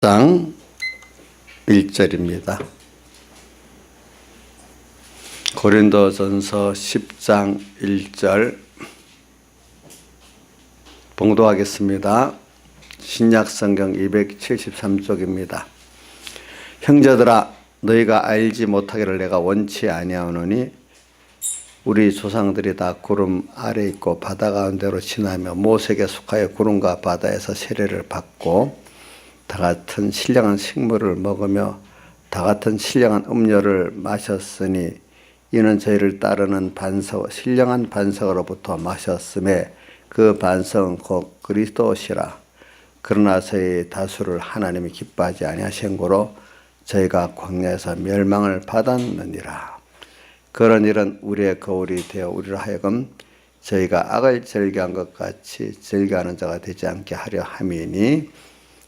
장 1절입니다. 고린도전서 10장 1절 봉독하겠습니다. 신약성경 273쪽입니다. 형제들아, 너희가 알지 못하기를 내가 원치 아니하노니 우리 조상들이 다 구름 아래 있고 바다 가운데로 지나며 모세에게 속하여 구름과 바다에서 세례를 받고 다 같은 신령한 식물을 먹으며 다 같은 신령한 음료를 마셨으니 이는 저희를 따르는 신령한 반석으로부터 마셨음에 그 반석은 곧 그리스도시라. 그러나 저희 다수를 하나님이 기뻐하지 아니하신 고로 저희가 광야에서 멸망을 받았느니라. 그런 일은 우리의 거울이 되어 우리로 하여금 저희가 악을 즐겨한 것 같이 즐겨하는 자가 되지 않게 하려 함이니.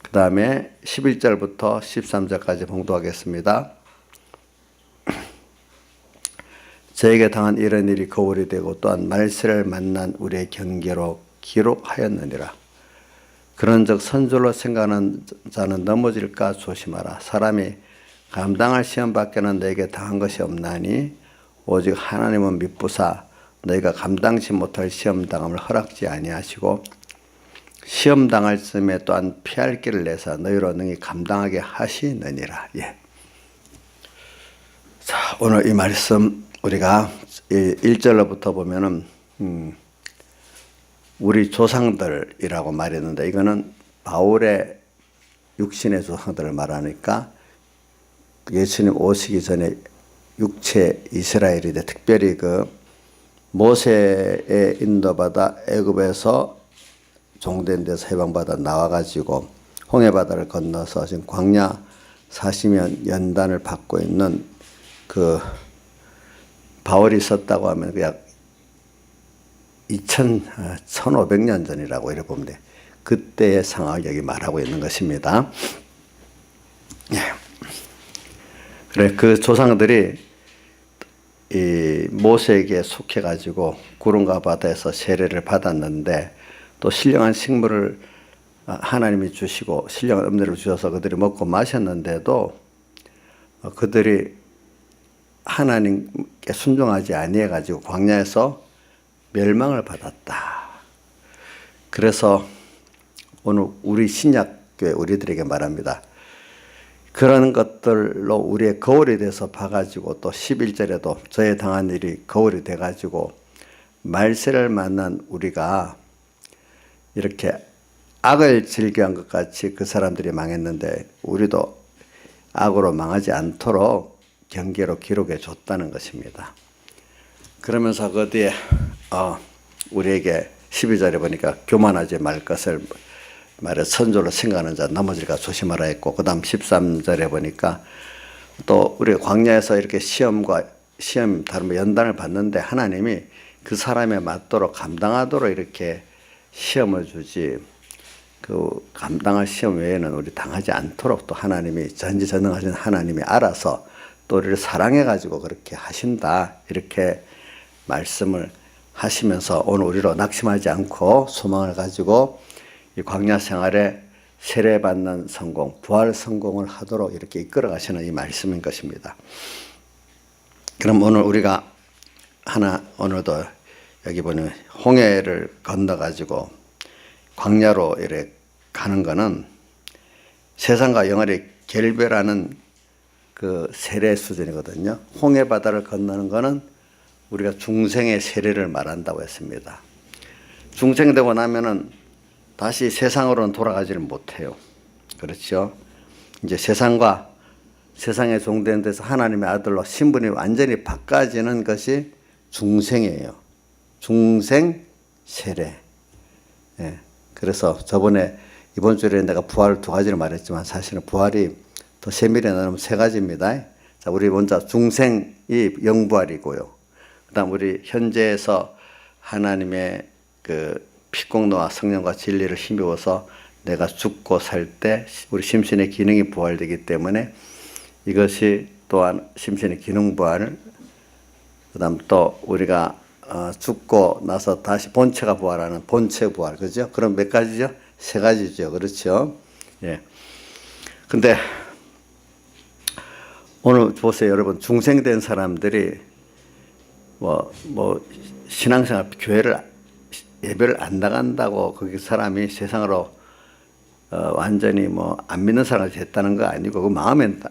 그 다음에 11절부터 13절까지 봉독하겠습니다. 저에게 당한 이런 일이 거울이 되고 또한 말세를 만난 우리의 경계로 기록하였느니라. 그런즉 선줄로 생각하는 자는 넘어질까 조심하라. 사람이 감당할 시험 밖에는 너에게 당한 것이 없나니 오직 하나님은 미쁘사 너희가 감당치 못할 시험 당함을 허락지 아니하시고 시험 당할 쯤에 또한 피할 길을 내사 너희로 능히 감당하게 하시느니라. 예. 자, 오늘 이 말씀 우리가 1절로부터 보면은 우리 조상들이라고 말했는데 이거는 바울의 육신의 조상들을 말하니까 예수님 오시기 전에 육체 이스라엘인데 특별히 그 모세의 인도받아 애굽에서 종된 데서 해방받아 나와가지고 홍해바다를 건너서 지금 광야 40년 연단을 받고 있는 그 바울이 있었다고 하면 약 1500년 전이라고 이렇게 보면 돼. 그때의 상황을 여기 말하고 있는 것입니다. 그래, 그 조상들이 이 모세에게 속해가지고 구름과 바다에서 세례를 받았는데 또 신령한 식물을 하나님이 주시고 신령한 음료를 주셔서 그들이 먹고 마셨는데도 그들이 하나님께 순종하지 아니해가지고 광야에서 멸망을 받았다. 그래서 오늘 우리 신약교회 우리들에게 말합니다. 그런 것들로 우리의 거울이 돼서 봐가지고 또 11절에도 저의 당한 일이 거울이 돼가지고 말세를 만난 우리가 이렇게 악을 즐겨한 것 같이 그 사람들이 망했는데 우리도 악으로 망하지 않도록 경계로 기록해 줬다는 것입니다. 그러면서 그 뒤에 우리에게 12절에 보니까 교만하지 말 것을 말해 선조로 생각하는 자 넘어질까 조심하라 했고 그 다음 13절에 보니까 또 우리 광야에서 이렇게 시험 다른 연단을 받는데 하나님이 그 사람에 맞도록 감당하도록 이렇게 시험을 주지 그 감당할 시험 외에는 우리 당하지 않도록 또 하나님이 전지전능하신 하나님이 알아서 또 우리를 사랑해 가지고 그렇게 하신다 이렇게 말씀을 하시면서 오늘 우리로 낙심하지 않고 소망을 가지고 이 광야 생활에 세례받는 성공, 부활 성공을 하도록 이렇게 이끌어 가시는 이 말씀인 것입니다. 그럼 오늘 우리가 오늘도 여기 보면 홍해를 건너가지고 광야로 이렇게 가는 거는 세상과 영원히 결별하는 그 세례 수준이거든요. 홍해 바다를 건너는 거는 우리가 중생의 세례를 말한다고 했습니다. 중생되고 나면은 다시 세상으로는 돌아가지를 못해요. 그렇죠? 이제 세상에 종된 데서 하나님의 아들로 신분이 완전히 바꿔지는 것이 중생이에요. 중생 세례. 예. 그래서 이번 주에 내가 부활 2가지를 말했지만 사실은 부활이 더 세밀히 나누면 3가지입니다. 자, 우리 먼저 중생이 영부활이고요. 그 다음 우리 현재에서 하나님의 그 피공로와 성령과 진리를 힘입어서 내가 죽고 살 때 우리 심신의 기능이 부활되기 때문에 이것이 또한 심신의 기능 부활을 그 다음 또 우리가 죽고 나서 다시 본체가 부활하는 본체 부활, 그죠? 그럼 몇 가지죠? 3가지죠. 그렇죠? 예. 근데 오늘 보세요, 여러분. 중생된 사람들이 신앙생활, 예배를 안 나간다고 그 사람이 세상으로 완전히 안 믿는 사람을 됐다는 거 아니고 그 마음엔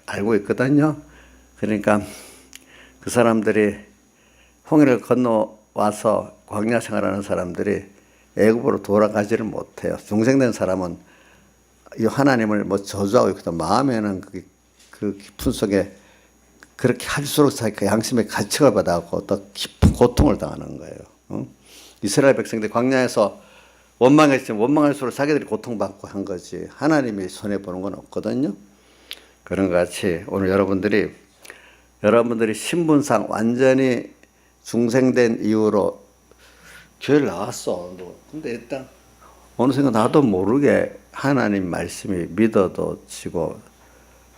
알고 있거든요. 그러니까 그 사람들이 홍해를 건너와서 광야 생활하는 사람들이 애굽으로 돌아가지를 못해요. 중생된 사람은 이 하나님을 저주하고 있거든. 마음에는 그 깊은 속에 그렇게 할수록 자기 양심의 가책을 받아갖고 더 깊은 고통을 당하는 거예요. 이스라엘 백성들 광야에서 원망했지만 원망할수록 자기들이 고통받고 한 거지 하나님이 손해보는 건 없거든요. 그런 것 같이 오늘 여러분들이 신분상 완전히 중생된 이후로 교회를 나왔어. 근데 일단 어느 순간 나도 모르게 하나님 말씀이 믿어도 지고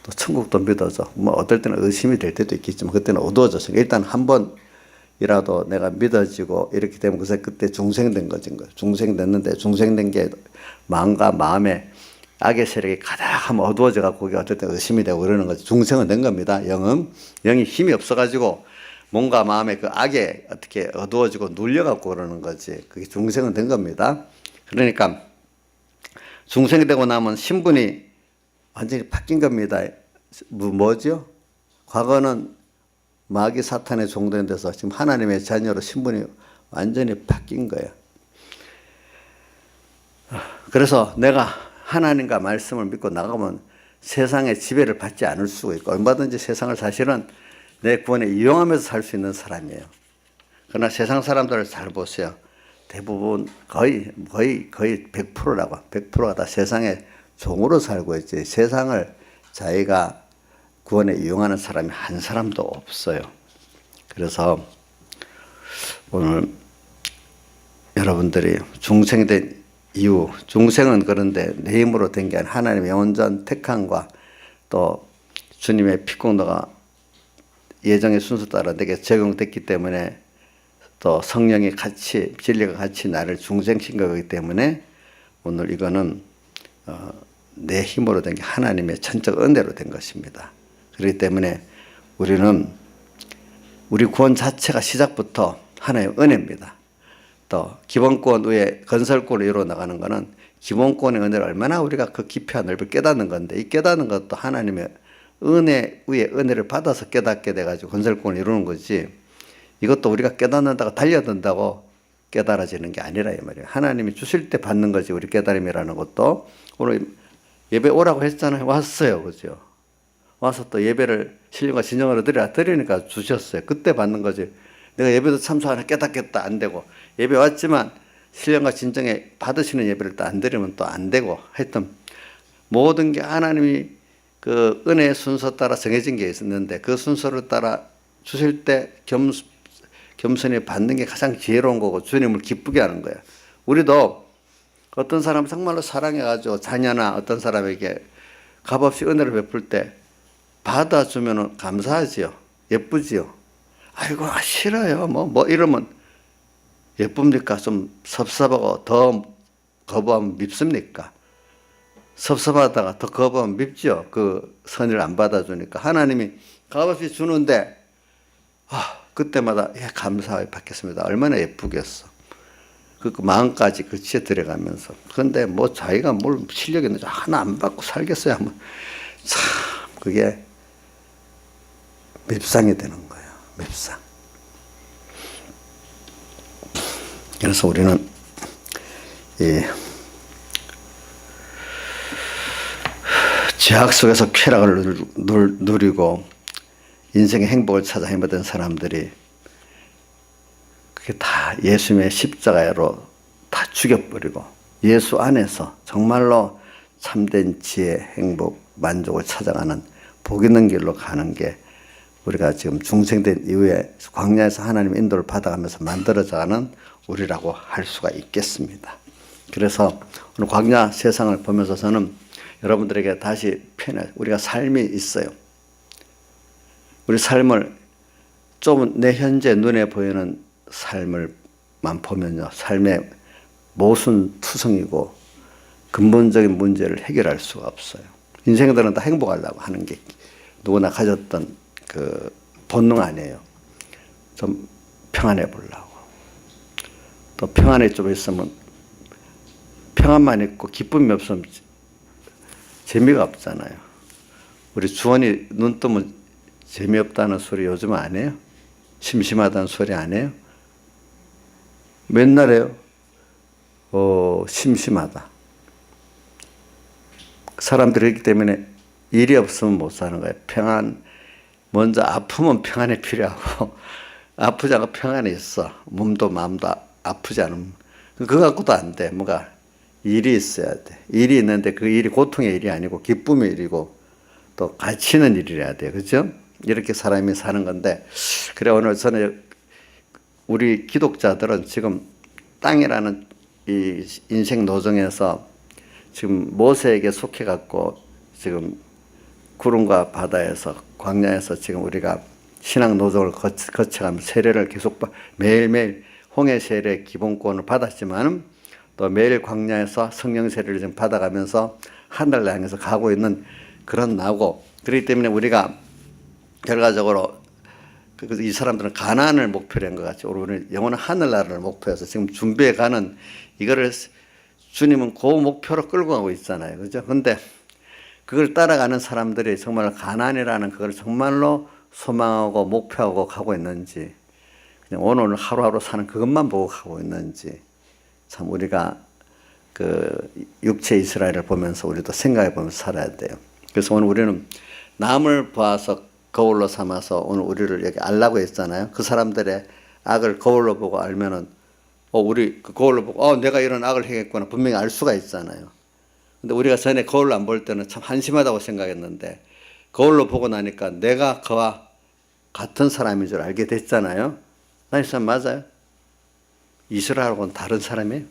또 천국도 믿어져. 어떨 때는 의심이 될 때도 있겠지만 그때는 어두워졌어. 일단 한 번이라도 내가 믿어지고 이렇게 되면 그때 중생된 거진 거예요. 중생됐는데 중생된 게 마음과 마음에 악의 세력이 가득하면 어두워져 갖고 그게 어떨 때 의심이 되고 그러는 거지. 중생은 된 겁니다. 영이 힘이 없어가지고 몸과 마음에 그 악에 어떻게 어두워지고 눌려갖고 그러는 거지. 그게 중생은 된 겁니다. 그러니까 중생이 되고 나면 신분이 완전히 바뀐 겁니다. 뭐죠? 과거는 마귀 사탄의 종된 데서 지금 하나님의 자녀로 신분이 완전히 바뀐 거예요. 그래서 내가 하나님과 말씀을 믿고 나가면 세상의 지배를 받지 않을 수가 있고 얼마든지 세상을 사실은 내 구원에 이용하면서 살 수 있는 사람이에요. 그러나 세상 사람들을 잘 보세요. 대부분 거의 100%라고 100%가 다 세상의 종으로 살고 있지 세상을 자기가 구원에 이용하는 사람이 한 사람도 없어요. 그래서 오늘 여러분들이 중생된 이후 중생은 그런데 내 힘으로 된 게 아니라 하나님의 온전 택함과 또 주님의 피공로가 예정의 순서 따라 내게 적용됐기 때문에 또 성령이 같이 진리가 같이 나를 중생시킨 거기 때문에 오늘 이거는 내 힘으로 된 게 하나님의 전적 은혜로 된 것입니다. 그렇기 때문에 우리는 우리 구원 자체가 시작부터 하나님의 은혜입니다. 또 기본권 위에 건설권을 이루어 나가는 것은 기본권의 은혜를 얼마나 우리가 그 깊이와 넓이 깨닫는 건데 이 깨닫는 것도 하나님의 은혜 위에 은혜를 받아서 깨닫게 돼가지고 건설권을 이루는 거지 이것도 우리가 깨닫는다고 달려든다고 깨달아지는 게 아니라 이 말이에요. 하나님이 주실 때 받는 거지 우리 깨달음이라는 것도 오늘 예배 오라고 했잖아요. 왔어요. 그죠? 와서 또 예배를 신령과 진정으로 드리니까 주셨어요. 그때 받는 거지. 내가 예배도 참석하나 깨닫겠다 안 되고 예배 왔지만 신령과 진정에 받으시는 예배를 또 안 드리면 또 안 되고 하여튼 모든 게 하나님이 그 은혜의 순서 따라 정해진 게 있었는데 그 순서를 따라 주실 때 겸손히 받는 게 가장 지혜로운 거고 주님을 기쁘게 하는 거예요. 우리도 어떤 사람 정말로 사랑해가지고 자녀나 어떤 사람에게 값없이 은혜를 베풀 때 받아주면 감사하지요. 예쁘지요. 아이고 싫어요. 뭐 이러면 예쁩니까? 좀 섭섭하고 더 거부하면 밉습니까? 섭섭하다가 더 거부하면 밉죠. 그 선을 안 받아주니까 하나님이 값없이 주는데 그때마다 감사하게 받겠습니다. 얼마나 예쁘겠어. 그 마음까지 그치에 들어가면서. 그런데 자기가 뭘 실력이 있는지 하나 안 받고 살겠어요 하면 참 그게 밉상이 되는 거예요. 밉상. 그래서 우리는 이 죄악 속에서 쾌락을 누리고 인생의 행복을 찾아 헤매던 사람들이 그게 다 예수님의 십자가로 다 죽여버리고 예수 안에서 정말로 참된 지혜, 행복, 만족을 찾아가는 복 있는 길로 가는 게 우리가 지금 중생된 이후에 광야에서 하나님의 인도를 받아가면서 만들어져가는 우리라고 할 수가 있겠습니다. 그래서 오늘 광야 세상을 보면서 저는 여러분들에게 다시 표현해 우리가 삶이 있어요. 우리 삶을 좀 내 현재 눈에 보이는 삶을만 보면요. 삶의 모순투성이고 근본적인 문제를 해결할 수가 없어요. 인생들은 다 행복하려고 하는 게 누구나 가졌던 그 본능 아니에요. 좀 평안해 보려고. 또 평안에 좀 있으면 평안만 있고 기쁨이 없으면 재미가 없잖아요. 우리 주원이 눈 뜨면 재미없다는 소리 요즘 안 해요? 심심하다는 소리 안 해요? 맨날 해요. 심심하다. 사람들이 그렇기 때문에 일이 없으면 못 사는 거예요. 평안. 먼저 아프면 평안이 필요하고 아프지 않고 평안이 있어. 몸도 마음도 아프지 않으면 그거 갖고도 안 돼. 뭐가 일이 있어야 돼. 일이 있는데 그 일이 고통의 일이 아니고 기쁨의 일이고 또 가치 있는 일이어야 돼. 그렇죠? 이렇게 사람이 사는 건데 그래 오늘 저는 우리 기독자들은 지금 땅이라는 이 인생 노정에서 지금 모세에게 속해 갖고 지금 구름과 바다에서 광야에서 지금 우리가 신앙 노정을 거쳐가면서 세례를 계속 매일매일 홍해 세례 기본권을 받았지만 또 매일 광야에서 성령 세례를 좀 받아가면서 하늘을 향해서 가고 있는 그런 나고 그렇기 때문에 우리가 결과적으로 이 사람들은 가나안을 목표로 한 것 같죠. 우리는 영원한 하늘나라를 목표해서 지금 준비해가는 이거를 주님은 그 목표로 끌고 가고 있잖아요. 그죠? 근데 그걸 따라가는 사람들이 정말 가나안이라는 그걸 정말로 소망하고 목표하고 가고 있는지 그냥 오늘 하루하루 사는 그것만 보고 가고 있는지 참 우리가 그 육체 이스라엘을 보면서 우리도 생각해 보면서 살아야 돼요. 그래서 오늘 우리는 남을 봐서 거울로 삼아서 오늘 우리를 여기 알라고 했잖아요. 그 사람들의 악을 거울로 보고 알면은 우리 그 거울로 보고 내가 이런 악을 행했구나 분명히 알 수가 있잖아요. 근데 우리가 전에 거울로 안 볼 때는 참 한심하다고 생각했는데 거울로 보고 나니까 내가 그와 같은 사람인 줄 알게 됐잖아요. 사실상 맞아요. 이스라엘하고는 다른 사람이에요.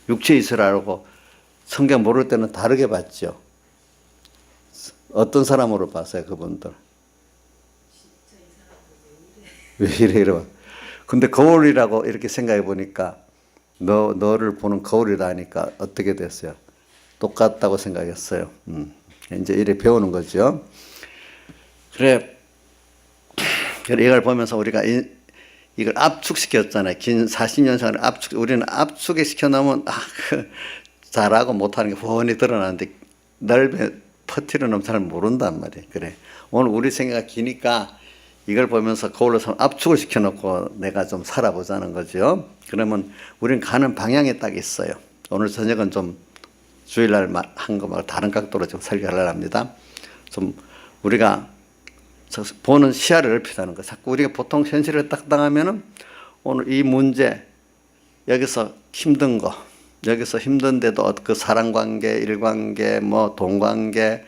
육체 이스라엘하고 성경 모를 때는 다르게 봤죠. 어떤 사람으로 봤어요, 그분들? 왜 이래, 이러. 근데 거울이라고 이렇게 생각해 보니까 너를 보는 거울이다 하니까 어떻게 됐어요? 똑같다고 생각했어요. 이제 이래 배우는 거죠. 그래, 이걸 보면서 우리가 이걸 압축시켰잖아요. 긴 40년 생활을 우리는 압축에 시켜놓으면 잘하고 못하는 게 훤히 드러나는데 넓게 퍼트려 놓으면 잘 모른단 말이에요. 그래. 오늘 우리 생애가 기니까 이걸 보면서 거울로 압축을 시켜놓고 내가 좀 살아보자는 거죠. 그러면 우리는 가는 방향이 딱 있어요. 오늘 저녁은 좀 주일날 한 거 말고 다른 각도로 좀 설교하려고 합니다. 좀 우리가 보는 시야를 넓히자는 거. 자꾸 우리가 보통 현실을 딱 당하면은 오늘 이 문제, 여기서 힘든 거, 여기서 힘든데도 그 사랑관계, 일관계, 뭐 돈관계,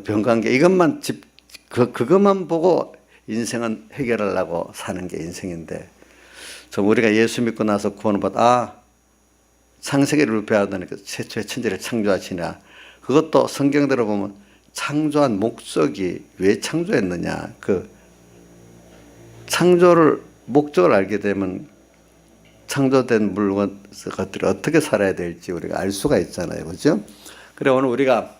병관계 이것만 그것만 보고 인생은 해결하려고 사는 게 인생인데, 좀 우리가 예수 믿고 나서 구원을 받아 창세기를 배우더니 최초의 천지를 창조하시냐. 그것도 성경대로 보면 창조한 목적이 왜 창조했느냐. 그 창조를 목적을 알게 되면 창조된 것들이 어떻게 살아야 될지 우리가 알 수가 있잖아요. 그죠? 그래 오늘 우리가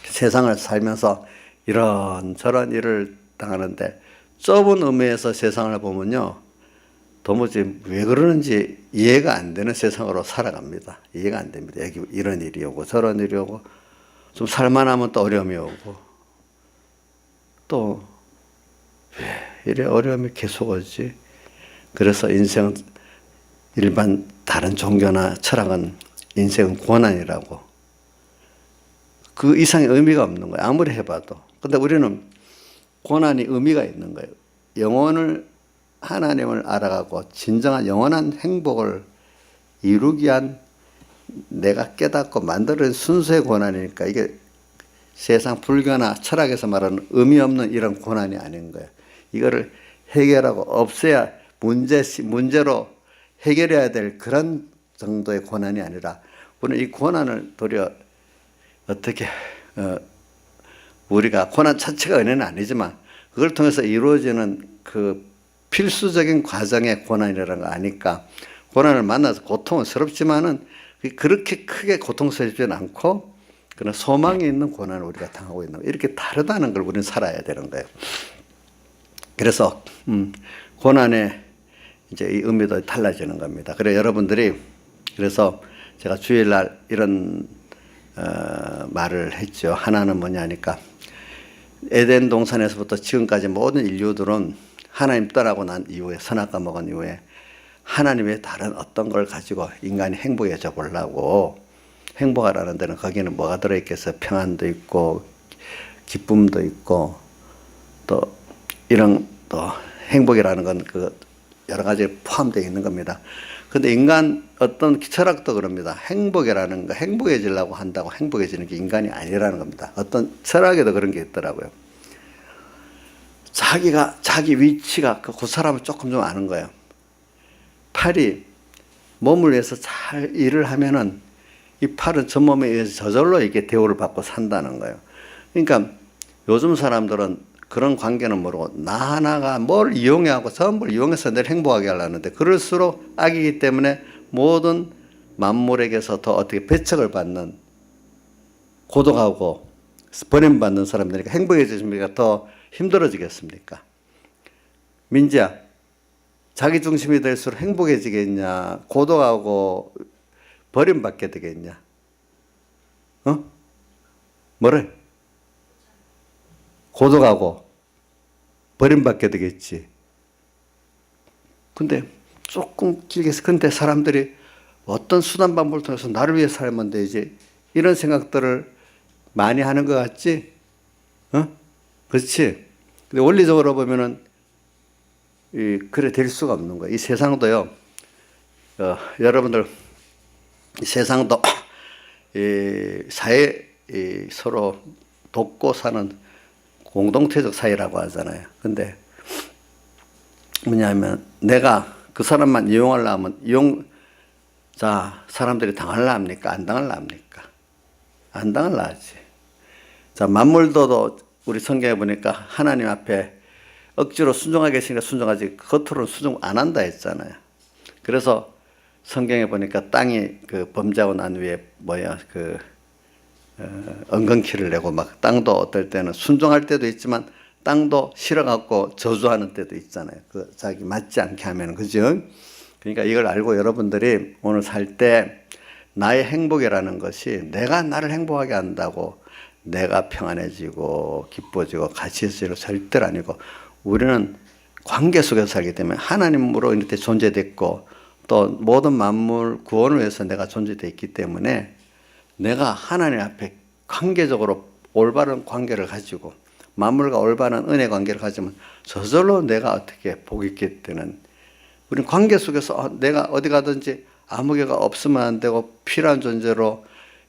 세상을 살면서 이런저런 일을 당하는데 좁은 의미에서 세상을 보면요. 도무지 왜 그러는지 이해가 안 되는 세상으로 살아갑니다. 이해가 안 됩니다. 여기 이런 일이 오고 저런 일이 오고 좀 살만하면 또 어려움이 오고 또 왜 이래 어려움이 계속 오지. 그래서 인생은 일반 다른 종교나 철학은 인생은 고난이라고 그 이상의 의미가 없는 거예요. 아무리 해봐도. 근데 우리는 고난이 의미가 있는 거예요. 영혼을 하나님을 알아가고 진정한 영원한 행복을 이루기 위한 내가 깨닫고 만드는 순수의 고난이니까 이게 세상 불교나 철학에서 말하는 의미 없는 이런 고난이 아닌 거예요. 이거를 해결하고 없애야 문제로 해결해야 될 그런 정도의 고난이 아니라 우리는 이 고난을 도리어 어떻게 우리가 고난 자체가 은혜는 아니지만 그걸 통해서 이루어지는 그 필수적인 과정의 고난이라는 거 아니까 고난을 만나서 고통은 스럽지만은 그렇게 크게 고통스럽지는 않고 그러나 소망이 있는 고난을 우리가 당하고 있는 거예요. 이렇게 다르다는 걸 우리는 살아야 되는 거예요. 그래서 고난의 이제 이 의미도 달라지는 겁니다. 그래 여러분들이 그래서 제가 주일날 이런 말을 했죠. 하나는 뭐냐니까 에덴 동산에서부터 지금까지 모든 인류들은 하나님 떠나고 난 이후에 선악과 먹은 이후에 하나님의 다른 어떤 걸 가지고 인간이 행복해져 보려고 행복하라는 데는 거기는 뭐가 들어있겠어요? 평안도 있고 기쁨도 있고 또 이런 또 행복이라는 건 그 여러 가지 포함되어 있는 겁니다. 근데 인간 어떤 철학도 그럽니다. 행복이라는 거 행복해지려고 한다고 행복해지는 게 인간이 아니라는 겁니다. 어떤 철학에도 그런 게 있더라고요. 자기 위치가 그 사람을 조금 좀 아는 거예요. 팔이 몸을 위해서 잘 일을 하면은 이 팔은 저 몸에 의해서 저절로 이게 대우를 받고 산다는 거예요. 그러니까 요즘 사람들은 그런 관계는 모르고 나 하나가 뭘 이용하고 전부 이용해서 늘 행복하게 하려는데 그럴수록 악이기 때문에 모든 만물에게서 더 어떻게 배척을 받는 고독하고 버림받는 사람들이니까 행복해지십니까? 더 힘들어지겠습니까? 민지야, 자기 중심이 될수록 행복해지겠냐? 고독하고 버림받게 되겠냐? 뭐래? 고독하고 버림받게 되겠지. 근데 조금 길게 해서 근데 사람들이 어떤 수단 방법을 통해서 나를 위해 살면 되지 이런 생각들을 많이 하는 것 같지? 그렇지? 근데 원리적으로 보면은 그래 될 수가 없는 거야. 이 세상도요. 여러분들 이 세상도 사회 서로 돕고 사는 공동체적 사회라고 하잖아요. 근데 뭐냐면 내가 그 사람만 이용하려면 사람들이 당할라 합니까? 안 당할라 합니까? 안 당할라 하지. 자, 만물도도 우리 성경에 보니까 하나님 앞에 억지로 순종하게 했으니까 순종하지 겉으로는 순종 안 한다 했잖아요. 그래서 성경에 보니까 땅이 그 범죄하고 난 후에 엉겅퀴를 내고 막 땅도 어떨 때는 순종할 때도 있지만 땅도 싫어갖고 저주하는 때도 있잖아요. 그 자기 맞지 않게 하면 그죠? 그러니까 이걸 알고 여러분들이 오늘 살 때 나의 행복이라는 것이 내가 나를 행복하게 한다고 내가 평안해지고 기뻐지고 같이 있을 절대로 아니고 우리는 관계 속에서 살기 때문에 하나님으로 이렇게 존재됐고 또 모든 만물 구원을 위해서 내가 존재되어 있기 때문에 내가 하나님 앞에 관계적으로 올바른 관계를 가지고 만물과 올바른 은혜 관계를 가지면 저절로 내가 어떻게 복 있게 되는 우리는 관계 속에서 내가 어디 가든지 아무 개가 없으면 안 되고 필요한 존재로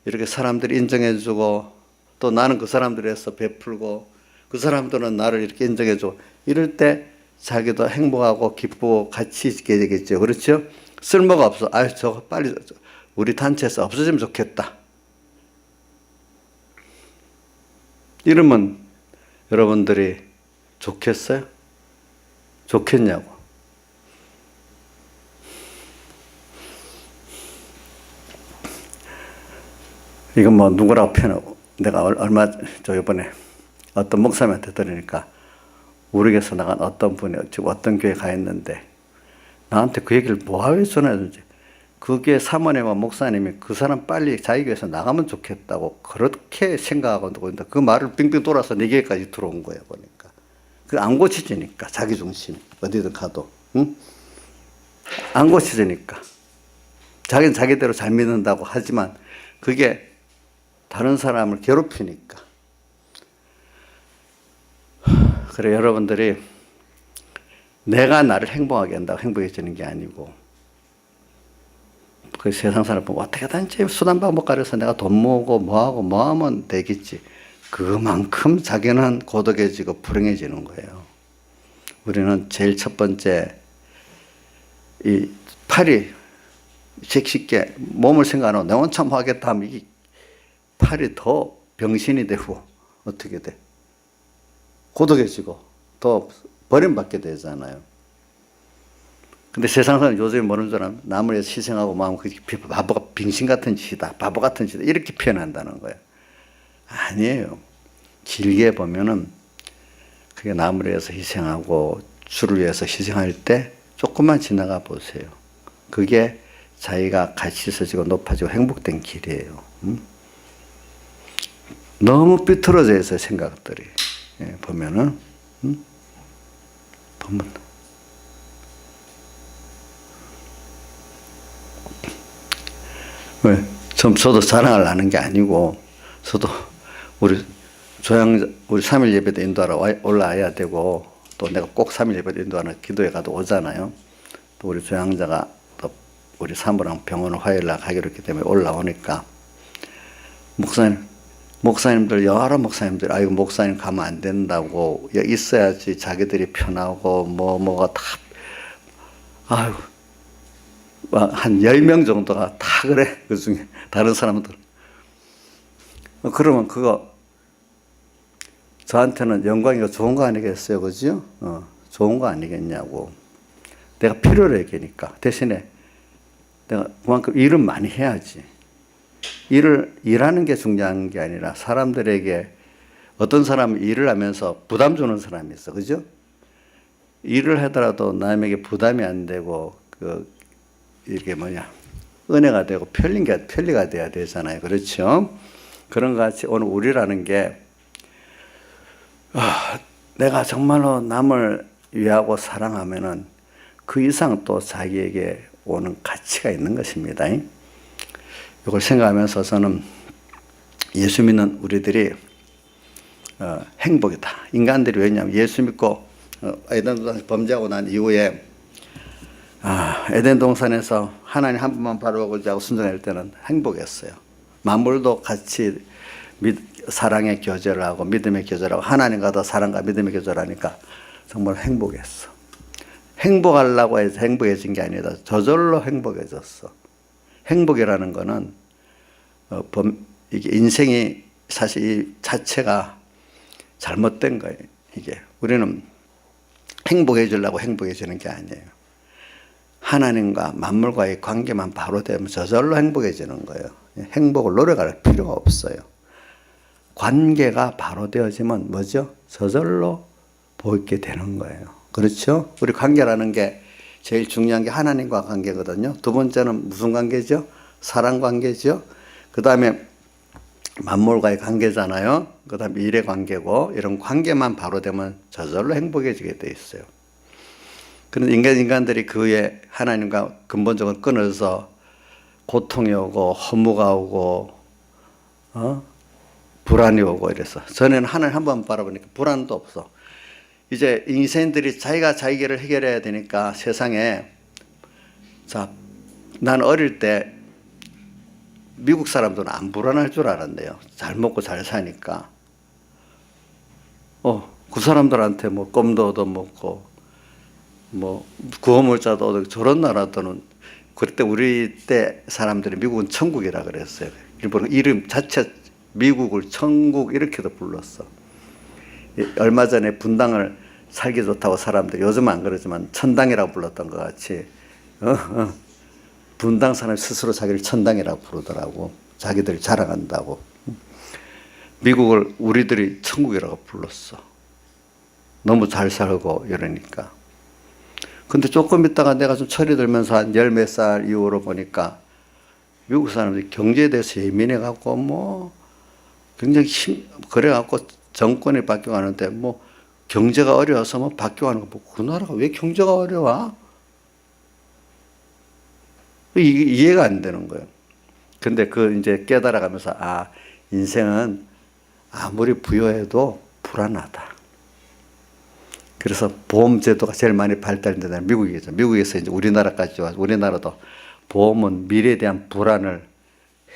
이렇게 사람들이 인정해주고 또 나는 그 사람들에서 베풀고 그 사람들은 나를 이렇게 인정해주고 이럴 때 자기도 행복하고 기쁘고 같이 있게 되겠죠. 그렇죠? 쓸모가 없어. 저거 빨리 우리 단체에서 없어지면 좋겠다. 이러면 여러분들이 좋겠어요? 좋겠냐고. 이건 뭐 누구라고 표현하고 내가 얼마 이번에 어떤 목사님한테 들으니까 우리 교회에서 나간 어떤 분이 지금 어떤 교회 가 있는데 나한테 그 얘기를 뭐하러 전해주지? 그 교회 사모님과 목사님이 그 사람 빨리 자기 교회에서 나가면 좋겠다고 그렇게 생각하고 있는데 그 말을 빙빙 돌아서 네 교회까지 들어온 거야 보니까. 그 안 고치지니까 자기 중심 어디든 가도 응? 안 고치지니까 자기는 자기대로 잘 믿는다고 하지만 그게 다른 사람을 괴롭히니까. 그래 여러분들이 내가 나를 행복하게 한다고 행복해지는 게 아니고 그 세상 사람 보면 어떻게든지 수단 방법 가려서 내가 돈 모으고 뭐하고 뭐하면 되겠지. 그만큼 자기는 고독해지고 불행해지는 거예요. 우리는 제일 첫 번째 이 팔이 쉽게 몸을 생각하고 내 원참 하겠다 하면 이 팔이 더 병신이 되고 어떻게 돼? 고독해지고 더 버림받게 되잖아요. 근데 세상 사람 요즘에 모르는 사람 남을 위해서 희생하고 마음 그 바보가 빙신 같은 짓이다. 바보 같은 짓이다. 이렇게 표현한다는 거예요. 아니에요. 길게 보면은 그게 나무를 위해서 희생하고 주를 위해서 희생할 때 조금만 지나가 보세요. 그게 자기가 가치 있어지고 높아지고 행복된 길이에요. 너무 삐뚤어져 있어요, 생각들이. 예, 보면은, 보면. 왜? 저도 자랑을 하는 게 아니고, 저도 우리 우리 3일 예배도 인도하러 올라와야 되고, 또 내가 꼭 3일 예배도 인도하러 기도회 가도 오잖아요. 또 우리 조향자가 또 우리 사모랑 병원을 화요일 날 가기로 했기 때문에 올라오니까, 목사님들, 여러 목사님들, 아이고, 목사님 가면 안 된다고, 있어야지 자기들이 편하고, 뭐가 다, 아유, 한 10명 정도가 다 그래. 그 중에, 다른 사람들. 그러면 그거, 저한테는 영광이고 좋은 거 아니겠어요? 그죠? 좋은 거 아니겠냐고. 내가 필요로 얘기하니까. 대신에 내가 그만큼 일은 많이 해야지. 일하는 게 중요한 게 아니라 사람들에게 어떤 사람은 일을 하면서 부담 주는 사람이 있어. 그죠? 일을 하더라도 남에게 부담이 안 되고, 이게 은혜가 되고 편리가 돼야 되잖아요. 그렇죠? 그런 것 같이 오늘 우리라는 게, 내가 정말로 남을 위하고 사랑하면은 그 이상 또 자기에게 오는 가치가 있는 것입니다. 이걸 생각하면서 저는 예수 믿는 우리들이 행복이다. 인간들이 왜냐하면 예수 믿고 에덴 동산 범죄하고 난 이후에 에덴 동산에서 하나님 한 분만 바라보고자 하고 순종할 때는 행복했어요. 만물도 같이 사랑의 교제를 하고 믿음의 교제를 하고 하나님과도 사랑과 믿음의 교제를 하니까 정말 행복했어. 행복하려고 해서 행복해진 게 아니라 저절로 행복해졌어. 행복이라는 거는 이게 인생이 사실 이 자체가 잘못된 거예요. 이게 우리는 행복해지려고 행복해지는 게 아니에요. 하나님과 만물과의 관계만 바로 되면 저절로 행복해지는 거예요. 행복을 노력할 필요가 없어요. 관계가 바로 되어지면 뭐죠? 저절로 보이게 되는 거예요. 그렇죠? 우리 관계라는 게 제일 중요한 게 하나님과 관계거든요. 두 번째는 무슨 관계죠? 사랑 관계죠. 그 다음에 만물과의 관계잖아요. 그 다음에 일의 관계고, 이런 관계만 바로 되면 저절로 행복해지게 돼 있어요. 그런데 인간들이 그에 하나님과 근본적으로 끊어서 고통이 오고 허무가 오고 불안이 오고 이래서, 전에는 하나님 한 번 바라보니까 불안도 없어. 이제 인생들이 자기가 자기 길을 해결해야 되니까 세상에, 난 어릴 때 미국 사람들은 안 불안할 줄 알았네요. 잘 먹고 잘 사니까. 그 사람들한테 뭐 껌도 얻어먹고 뭐 구호물자도 얻어, 저런 나라들은, 그때 우리 때 사람들이 미국은 천국이라 그랬어요. 일본은 이름 자체 미국을 천국 이렇게도 불렀어. 얼마 전에 분당을 살기 좋다고 사람들이, 요즘은 안 그러지만 천당이라고 불렀던 것 같이 분당 사람이 스스로 자기를 천당이라고 부르더라고. 자기들이 자랑한다고. 미국을 우리들이 천국이라고 불렀어. 너무 잘 살고 이러니까. 근데 조금 있다가 내가 좀 철이 들면서 한 열 몇 살 이후로 보니까 미국 사람들이 경제에 대해서 예민해갖고 뭐 굉장히 그래갖고 정권이 바뀌어가는데 뭐 경제가 어려워서 뭐 바뀌어가는 거, 뭐 그 나라가 왜 경제가 어려워? 이게 이해가 안 되는 거예요. 근데 이제 깨달아가면서, 인생은 아무리 부여해도 불안하다. 그래서 보험제도가 제일 많이 발달된 데는 미국이죠. 미국에서 이제 우리나라까지 와서, 우리나라도 보험은 미래에 대한 불안을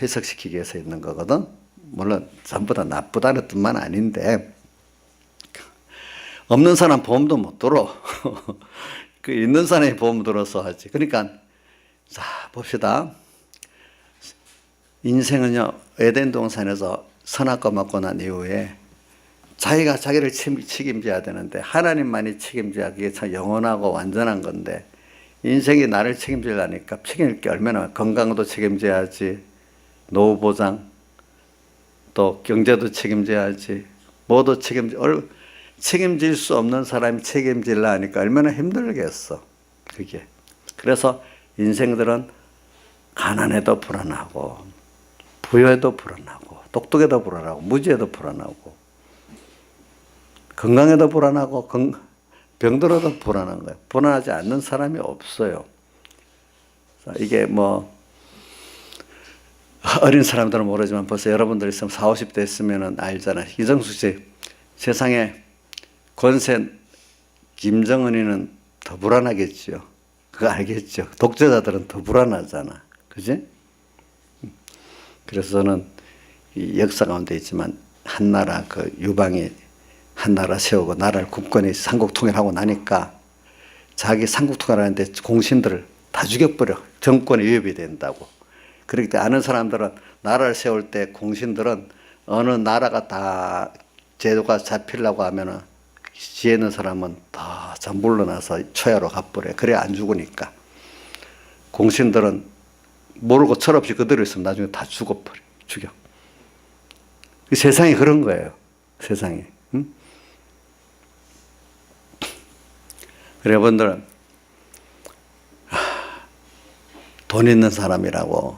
해석시키기 위해서 있는 거거든. 물론 전부 다 나쁘다는 뜻만 아닌데, 없는 사람 보험도 못 들어. 그 있는 사람이 보험 들어서 하지. 그러니까 자, 봅시다. 인생은요, 에덴 동산에서 선악과 먹고 난 이후에 자기가 자기를 책임져야 되는데, 하나님만이 책임져야 그게 참 영원하고 완전한 건데, 인생이 나를 책임지려니까 책임질 게 얼마나, 건강도 책임져야지, 노후보장, 또 경제도 책임져야지. 뭐도 책임질 수 없는 사람이 책임질라 하니까 얼마나 힘들겠어. 그게. 그래서 인생들은 가난해도 불안하고, 부여해도 불안하고, 똑똑해도 불안하고, 무지해도 불안하고, 건강해도 불안하고, 병들어도 불안한 거예요. 불안하지 않는 사람이 없어요. 이게 뭐, 어린 사람들은 모르지만 벌써 여러분들 있으면 40, 50대 있으면 알잖아요. 이정숙 씨, 세상에 권세 김정은이는 더 불안하겠죠. 그거 알겠죠. 독재자들은 더 불안하잖아. 그지? 그래서 저는 이 역사 가운데 있지만 한나라 그 유방이 한나라 세우고 나라를 굳건히 삼국통일하고 나니까 자기 삼국통일하는데 공신들을 다 죽여버려. 정권에 위협이 된다고. 그렇기 때문에 아는 사람들은 나라를 세울 때 공신들은 어느 나라가 다 제도가 잡히려고 하면은 지혜 있는 사람은 다 물러나서 초야로 가버려. 그래 안 죽으니까. 공신들은 모르고 철없이 그대로 있으면 나중에 다 죽어버려. 죽여. 세상이 그런 거예요. 세상이. 응? 그래 여러분들 돈 있는 사람이라고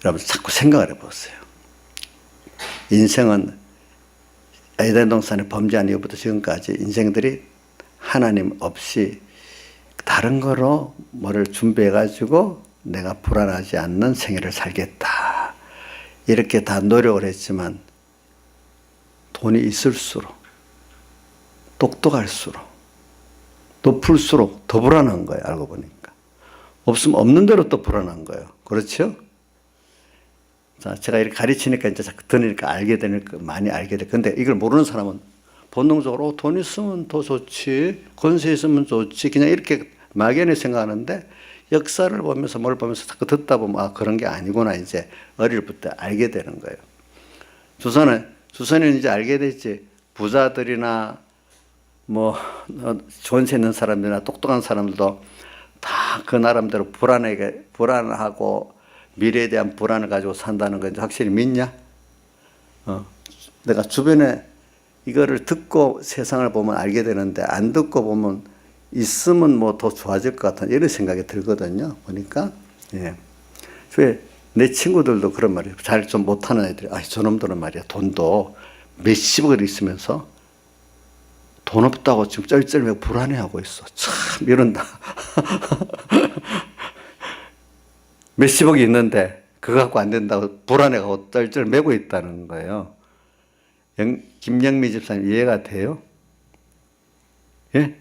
여러분 자꾸 생각을 해보세요. 인생은 에덴 동산에 범죄한 이후부터 지금까지 인생들이 하나님 없이 다른 거로 뭐를 준비해가지고 내가 불안하지 않는 생애를 살겠다. 이렇게 다 노력을 했지만 돈이 있을수록 똑똑할수록 높을수록 더 불안한 거예요. 알고 보니까. 없으면 없는 대로 또 불안한 거예요. 그렇죠? 자, 제가 이렇게 가르치니까 이제 자꾸 들으니까 알게 되니까 많이 알게 돼. 근데 이걸 모르는 사람은 본능적으로 돈 있으면 더 좋지, 권세 있으면 좋지, 그냥 이렇게 막연히 생각하는데 역사를 보면서 뭘 보면서 자꾸 듣다 보면 아, 그런 게 아니구나 이제 어릴 때 알게 되는 거예요. 조선은 이제 알게 됐지. 부자들이나 뭐 권세 있는 사람들이나 똑똑한 사람들도 다 그 나름대로 불안하고 미래에 대한 불안을 가지고 산다는 건 확실히 믿냐? 내가 주변에 이거를 듣고 세상을 보면 알게 되는데 안 듣고 보면 있으면 뭐 더 좋아질 것 같은 이런 생각이 들거든요. 보니까. 예. 내 친구들도 그런 말이에요. 잘 좀 못하는 애들이, 저놈들은 말이야. 돈도 몇십억을 있으면서 돈 없다고 지금 쩔쩔매고 불안해하고 있어. 참, 이런다. 몇십억이 있는데 그거 갖고 안 된다고 불안해하고 쩔쩔매고 있다는 거예요. 김영미 집사님 이해가 돼요? 예?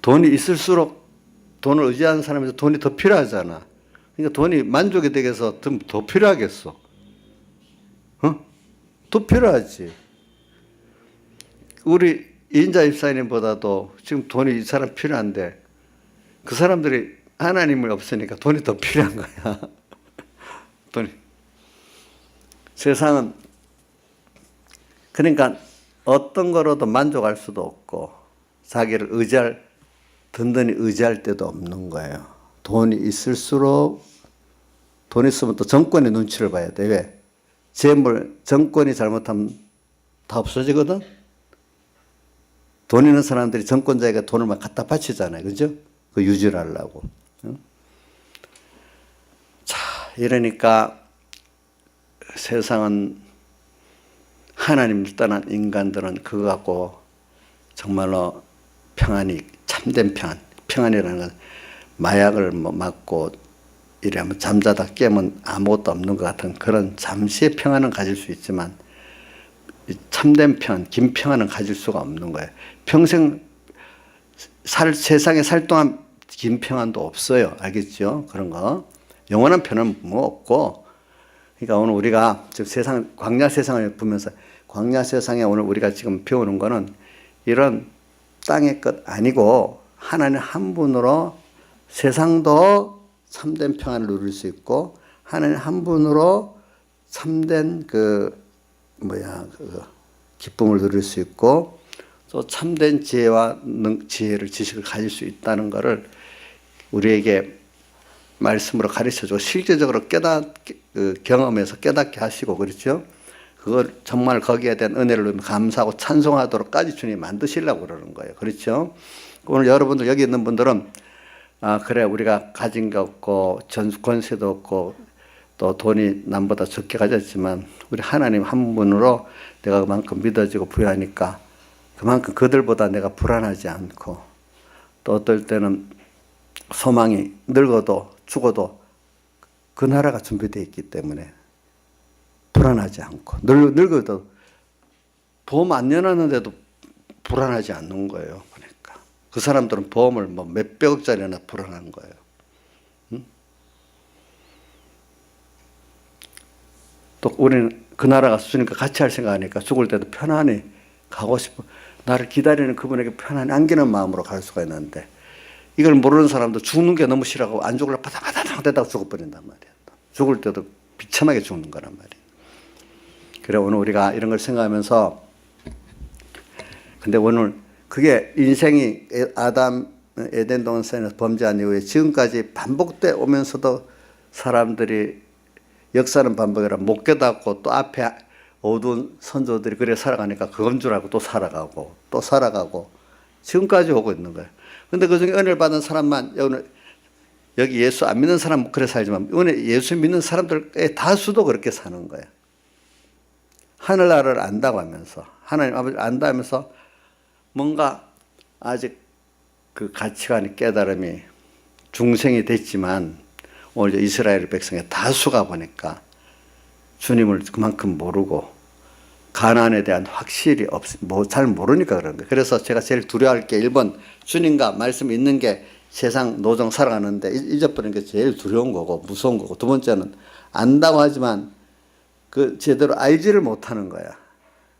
돈이 있을수록 돈을 의지하는 사람에서 돈이 더 필요하잖아. 그러니까 돈이 만족이 되게 해서 더 필요하겠어. 더 필요하지. 우리 이인자 집사님보다도 지금 돈이 이 사람 필요한데 그 사람들이 하나님을 없으니까 돈이 더 필요한 거야. 돈이. 세상은 그러니까 어떤 거로도 만족할 수도 없고 자기를 든든히 의지할 때도 없는 거예요. 돈이 있을수록 돈 있으면 또 정권의 눈치를 봐야 돼. 왜? 정권이 잘못하면 다 없어지거든? 돈 있는 사람들이 정권자에게 돈을 막 갖다 바치잖아요. 그죠? 그 유지를 하려고. 자, 이러니까 세상은 하나님을 떠난 인간들은 그거 갖고 정말로 평안이, 참된 평안이라는 건 마약을 맞고 이러면 잠자다 깨면 아무것도 없는 것 같은 그런 잠시의 평안은 가질 수 있지만 참된 평안, 긴 평안은 가질 수가 없는 거예요. 평생 세상에 살 동안 긴 평안도 없어요. 알겠죠? 그런 거. 영원한 평안은 뭐 없고. 그러니까 오늘 우리가 지금 광야 세상을 보면서 광야 세상에 오늘 우리가 지금 배우는 거는 이런 땅의 것 아니고 하나님 한 분으로 세상도 참된 평안을 누릴 수 있고 하나님 한 분으로 참된 기쁨을 누릴 수 있고 또 참된 지혜를 지식을 가질 수 있다는 것을 우리에게 말씀으로 가르쳐주고 실제적으로 경험해서 깨닫게 하시고 그렇죠. 그걸 정말 거기에 대한 은혜를 감사하고 찬송하도록까지 주님이 만드시려고 그러는 거예요. 그렇죠. 오늘 여러분들 여기 있는 분들은 그래 우리가 가진 게 없고 권세도 없고 또 돈이 남보다 적게 가졌지만 우리 하나님 한 분으로 내가 그만큼 믿어지고 부여하니까 그만큼 그들보다 내가 불안하지 않고 또 어떨 때는 소망이 늙어도 죽어도 그 나라가 준비되어 있기 때문에 불안하지 않고 늙어도 보험 안 연하는데도 불안하지 않는 거예요. 그러니까 그 사람들은 보험을 뭐 몇백억짜리나 불안한 거예요. 응? 또 우리는 그 나라가 주니까 같이 할 생각하니까 죽을 때도 편안히 가고 싶어. 나를 기다리는 그분에게 편안히 안기는 마음으로 갈 수가 있는데 이걸 모르는 사람도 죽는 게 너무 싫어하고 안 죽으려 바다바다당 대다가 죽어버린단 말이에요. 죽을 때도 비참하게 죽는 거란 말이에요. 그래 오늘 우리가 이런 걸 생각하면서 근데 오늘 그게 인생이 에덴 동산에서 범죄한 이후에 지금까지 반복돼 오면서도 사람들이 역사는 반복이라 못 깨닫고 또 앞에 어두운 선조들이 그래 살아가니까 그건 줄 알고 또 살아가고 지금까지 오고 있는 거예요. 근데 그 중에 은혜를 받은 사람만 여기 예수 안 믿는 사람 그래 살지만 예수 믿는 사람들의 다수도 그렇게 사는 거예요. 하늘나라를 안다고 하면서 하나님 아버지를 안다 하면서 뭔가 아직 그 가치관의 깨달음이 중생이 됐지만 오늘 이스라엘 백성의 다수가 보니까 주님을 그만큼 모르고 가나안에 대한 확실히 잘 모르니까 그런 거예요. 그래서 제가 제일 두려워할 게 1번 주님과 말씀이 있는 게 세상 노정 살아가는데 잊어버리는 게 제일 두려운 거고 무서운 거고 두 번째는 안다고 하지만 그 제대로 알지를 못하는 거야.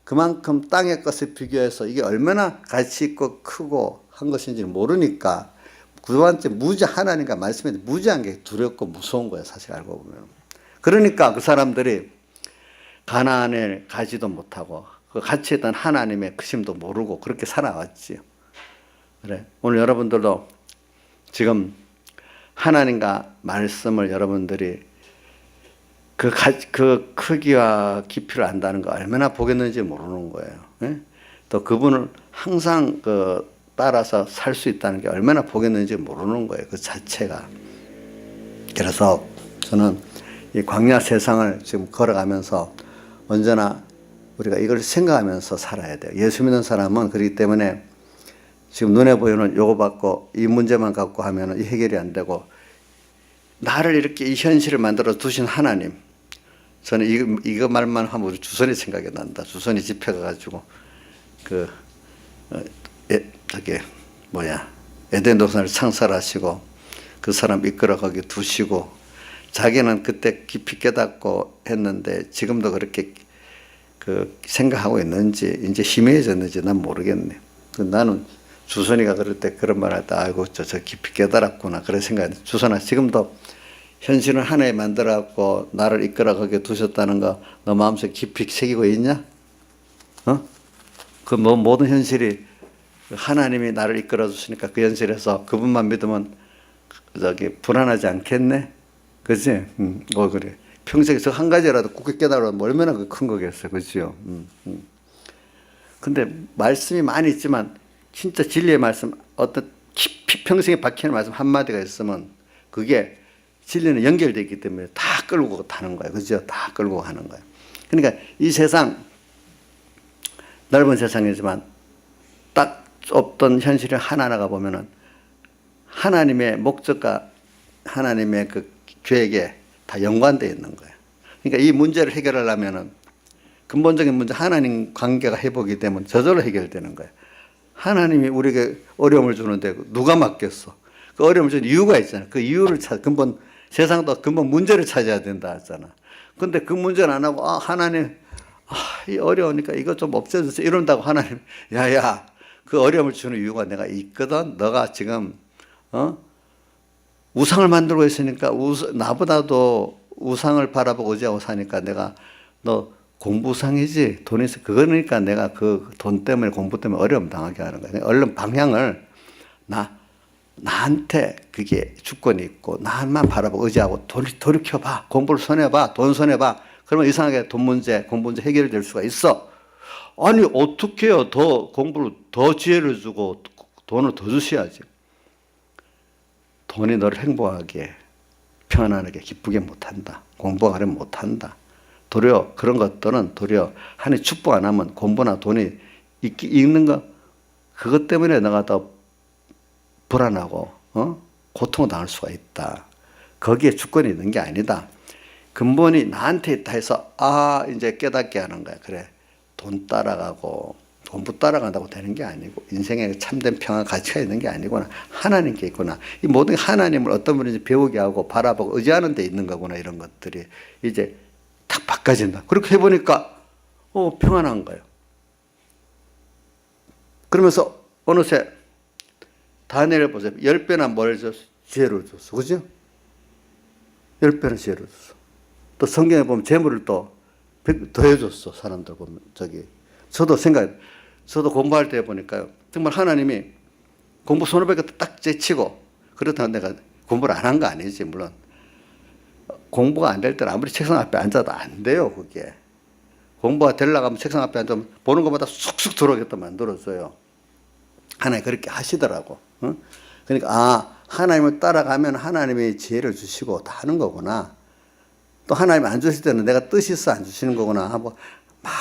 그만큼 땅의 것을 비교해서 이게 얼마나 가치 있고 크고 한 것인지 모르니까 두 번째 하나님과 말씀에 무지한 게 두렵고 무서운 거야 사실 알고 보면. 그러니까 그 사람들이 가나안에 가지도 못하고 그 가치에 대한 하나님의 크심도 모르고 그렇게 살아왔지요. 그래 오늘 여러분들도 지금 하나님과 말씀을 여러분들이 그 크기와 깊이를 안다는 거 얼마나 보겠는지 모르는 거예요. 예? 또 그분을 항상 따라서 살 수 있다는 게 얼마나 보겠는지 모르는 거예요. 그 자체가. 그래서 저는 이 광야 세상을 지금 걸어가면서 언제나 우리가 이걸 생각하면서 살아야 돼요. 예수 믿는 사람은 그렇기 때문에 지금 눈에 보이는 요거 받고 이 문제만 갖고 하면 이 해결이 안 되고 나를 이렇게 이 현실을 만들어 두신 하나님. 저는 이거 말만 하면 우리 주선이 생각이 난다. 주선이 집회 가가지고 에덴 동산을 창설하시고 그 사람 이끌어 거기 두시고 자기는 그때 깊이 깨닫고 했는데 지금도 그렇게 생각하고 있는지 이제 희미해졌는지 난 모르겠네. 나는 주선이가 그럴 때 그런 말 할 때 아이고 저 깊이 깨달았구나 그런 생각이 주선아 지금도 현실을 하나에 만들어갖고 나를 이끌어 거기에 두셨다는 거 너 마음속에 깊이 새기고 있냐? 그 모든 현실이 하나님이 나를 이끌어 주시니까 그 현실에서 그분만 믿으면 불안하지 않겠네? 그치? 그래. 평생에 저 한 가지라도 굳게 깨달으면 얼마나 큰 거겠어. 그죠? 근데 말씀이 많이 있지만 진짜 진리의 말씀 어떤 깊이 평생에 박히는 말씀 한마디가 있으면 그게 진리는 연결되어 있기 때문에 다 끌고 타는 거예요. 그죠? 다 끌고 가는 거예요. 그러니까 이 세상, 넓은 세상이지만 딱 좁던 현실을 하나하나가 보면은 하나님의 목적과 하나님의 그 계획에 다 연관되어 있는 거예요. 그러니까 이 문제를 해결하려면은 근본적인 문제 하나님 관계가 회복이 되면 저절로 해결되는 거예요. 하나님이 우리에게 어려움을 주는데 누가 맡겼어? 그 어려움을 주는 이유가 있잖아. 그 이유를 세상도 근본 문제를 찾아야 된다 했잖아. 근데 그 문제는 안 하고, 하나님, 이 어려우니까 이거 좀 없애주세요. 이런다고 하나님, 야야, 그 어려움을 주는 이유가 내가 있거든. 너가 지금, 우상을 만들고 있으니까 나보다도 우상을 바라보고 의지하고 사니까 내가 너 공부상이지 돈 있어. 그거니까 내가 그 돈 때문에 공부 때문에 어려움 당하게 하는 거야. 얼른 방향을 나한테 그게 주권이 있고 나만 바라보고 의지하고 돌이켜봐. 공부를 손해봐. 돈 손해봐. 그러면 이상하게 돈 문제, 공부 문제 해결될 수가 있어. 아니 어떻게 해요? 더 공부를 더 지혜를 주고 돈을 더 주셔야지. 돈이 너를 행복하게 편안하게 기쁘게 못한다. 공부가 그러면 못한다. 도리어 그런 것들은 도리어 하나님 축복 안 하면 공부나 돈이 있는 거 그것 때문에 내가 더 불안하고 고통을 당할 수가 있다. 거기에 주권이 있는 게 아니다. 근본이 나한테 있다 해서 이제 깨닫게 하는 거야. 그래 돈 따라가고 공부 따라간다고 되는 게 아니고 인생에 참된 평화 가치가 있는 게 아니구나. 하나님께 있구나. 이 모든 하나님을 어떤 분인지 배우게 하고 바라보고 의지하는 데 있는 거구나. 이런 것들이 이제 딱 바꿔진다. 그렇게 해보니까 평안한 거예요. 그러면서 어느새 다니엘을 보세요. 10배나 뭘 줬어? 지혜를 줬어. 그죠? 10배나 지혜를 줬어. 또 성경에 보면 재물을 또 더해줬어. 사람들 보면. 저도 공부할 때 보니까요. 정말 하나님이 공부 손해보니까 딱 제치고, 그렇다고 내가 공부를 안 한 거 아니지, 물론. 공부가 안 될 때는 아무리 책상 앞에 앉아도 안 돼요, 그게. 공부가 되려고 하면 책상 앞에 앉으면 보는 것보다 쑥쑥 들어오겠다 만들어줘요. 하나님 그렇게 하시더라고. 그러니까, 하나님을 따라가면 하나님이 지혜를 주시고 다 하는 거구나. 또 하나님 안 주실 때는 내가 뜻이 있어 안 주시는 거구나 하고 막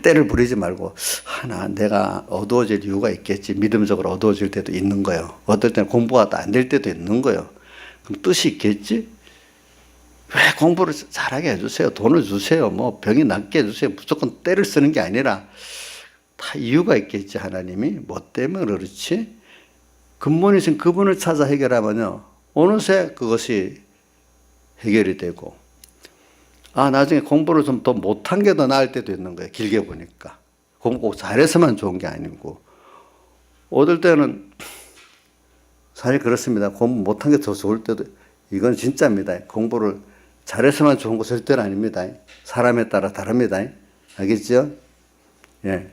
때를 부리지 말고 내가 어두워질 이유가 있겠지. 믿음적으로 어두워질 때도 있는 거예요. 어떨 때는 공부가 안 될 때도 있는 거예요. 그럼 뜻이 있겠지? 왜 공부를 잘하게 해주세요. 돈을 주세요. 뭐 병이 낫게 해주세요. 무조건 때를 쓰는 게 아니라 다 이유가 있겠지. 하나님이 뭐 때문에 그렇지? 근본이신 그분을 찾아 해결하면요. 어느새 그것이 해결이 되고 나중에 공부를 좀 더 못한 게 더 나을 때도 있는 거예요. 길게 보니까. 공부 잘해서만 좋은 게 아니고. 어떨 때는 사실 그렇습니다. 공부 못한 게 더 좋을 때도 이건 진짜입니다. 공부를 잘해서만 좋은 거 절대로 아닙니다. 사람에 따라 다릅니다. 알겠죠? 예.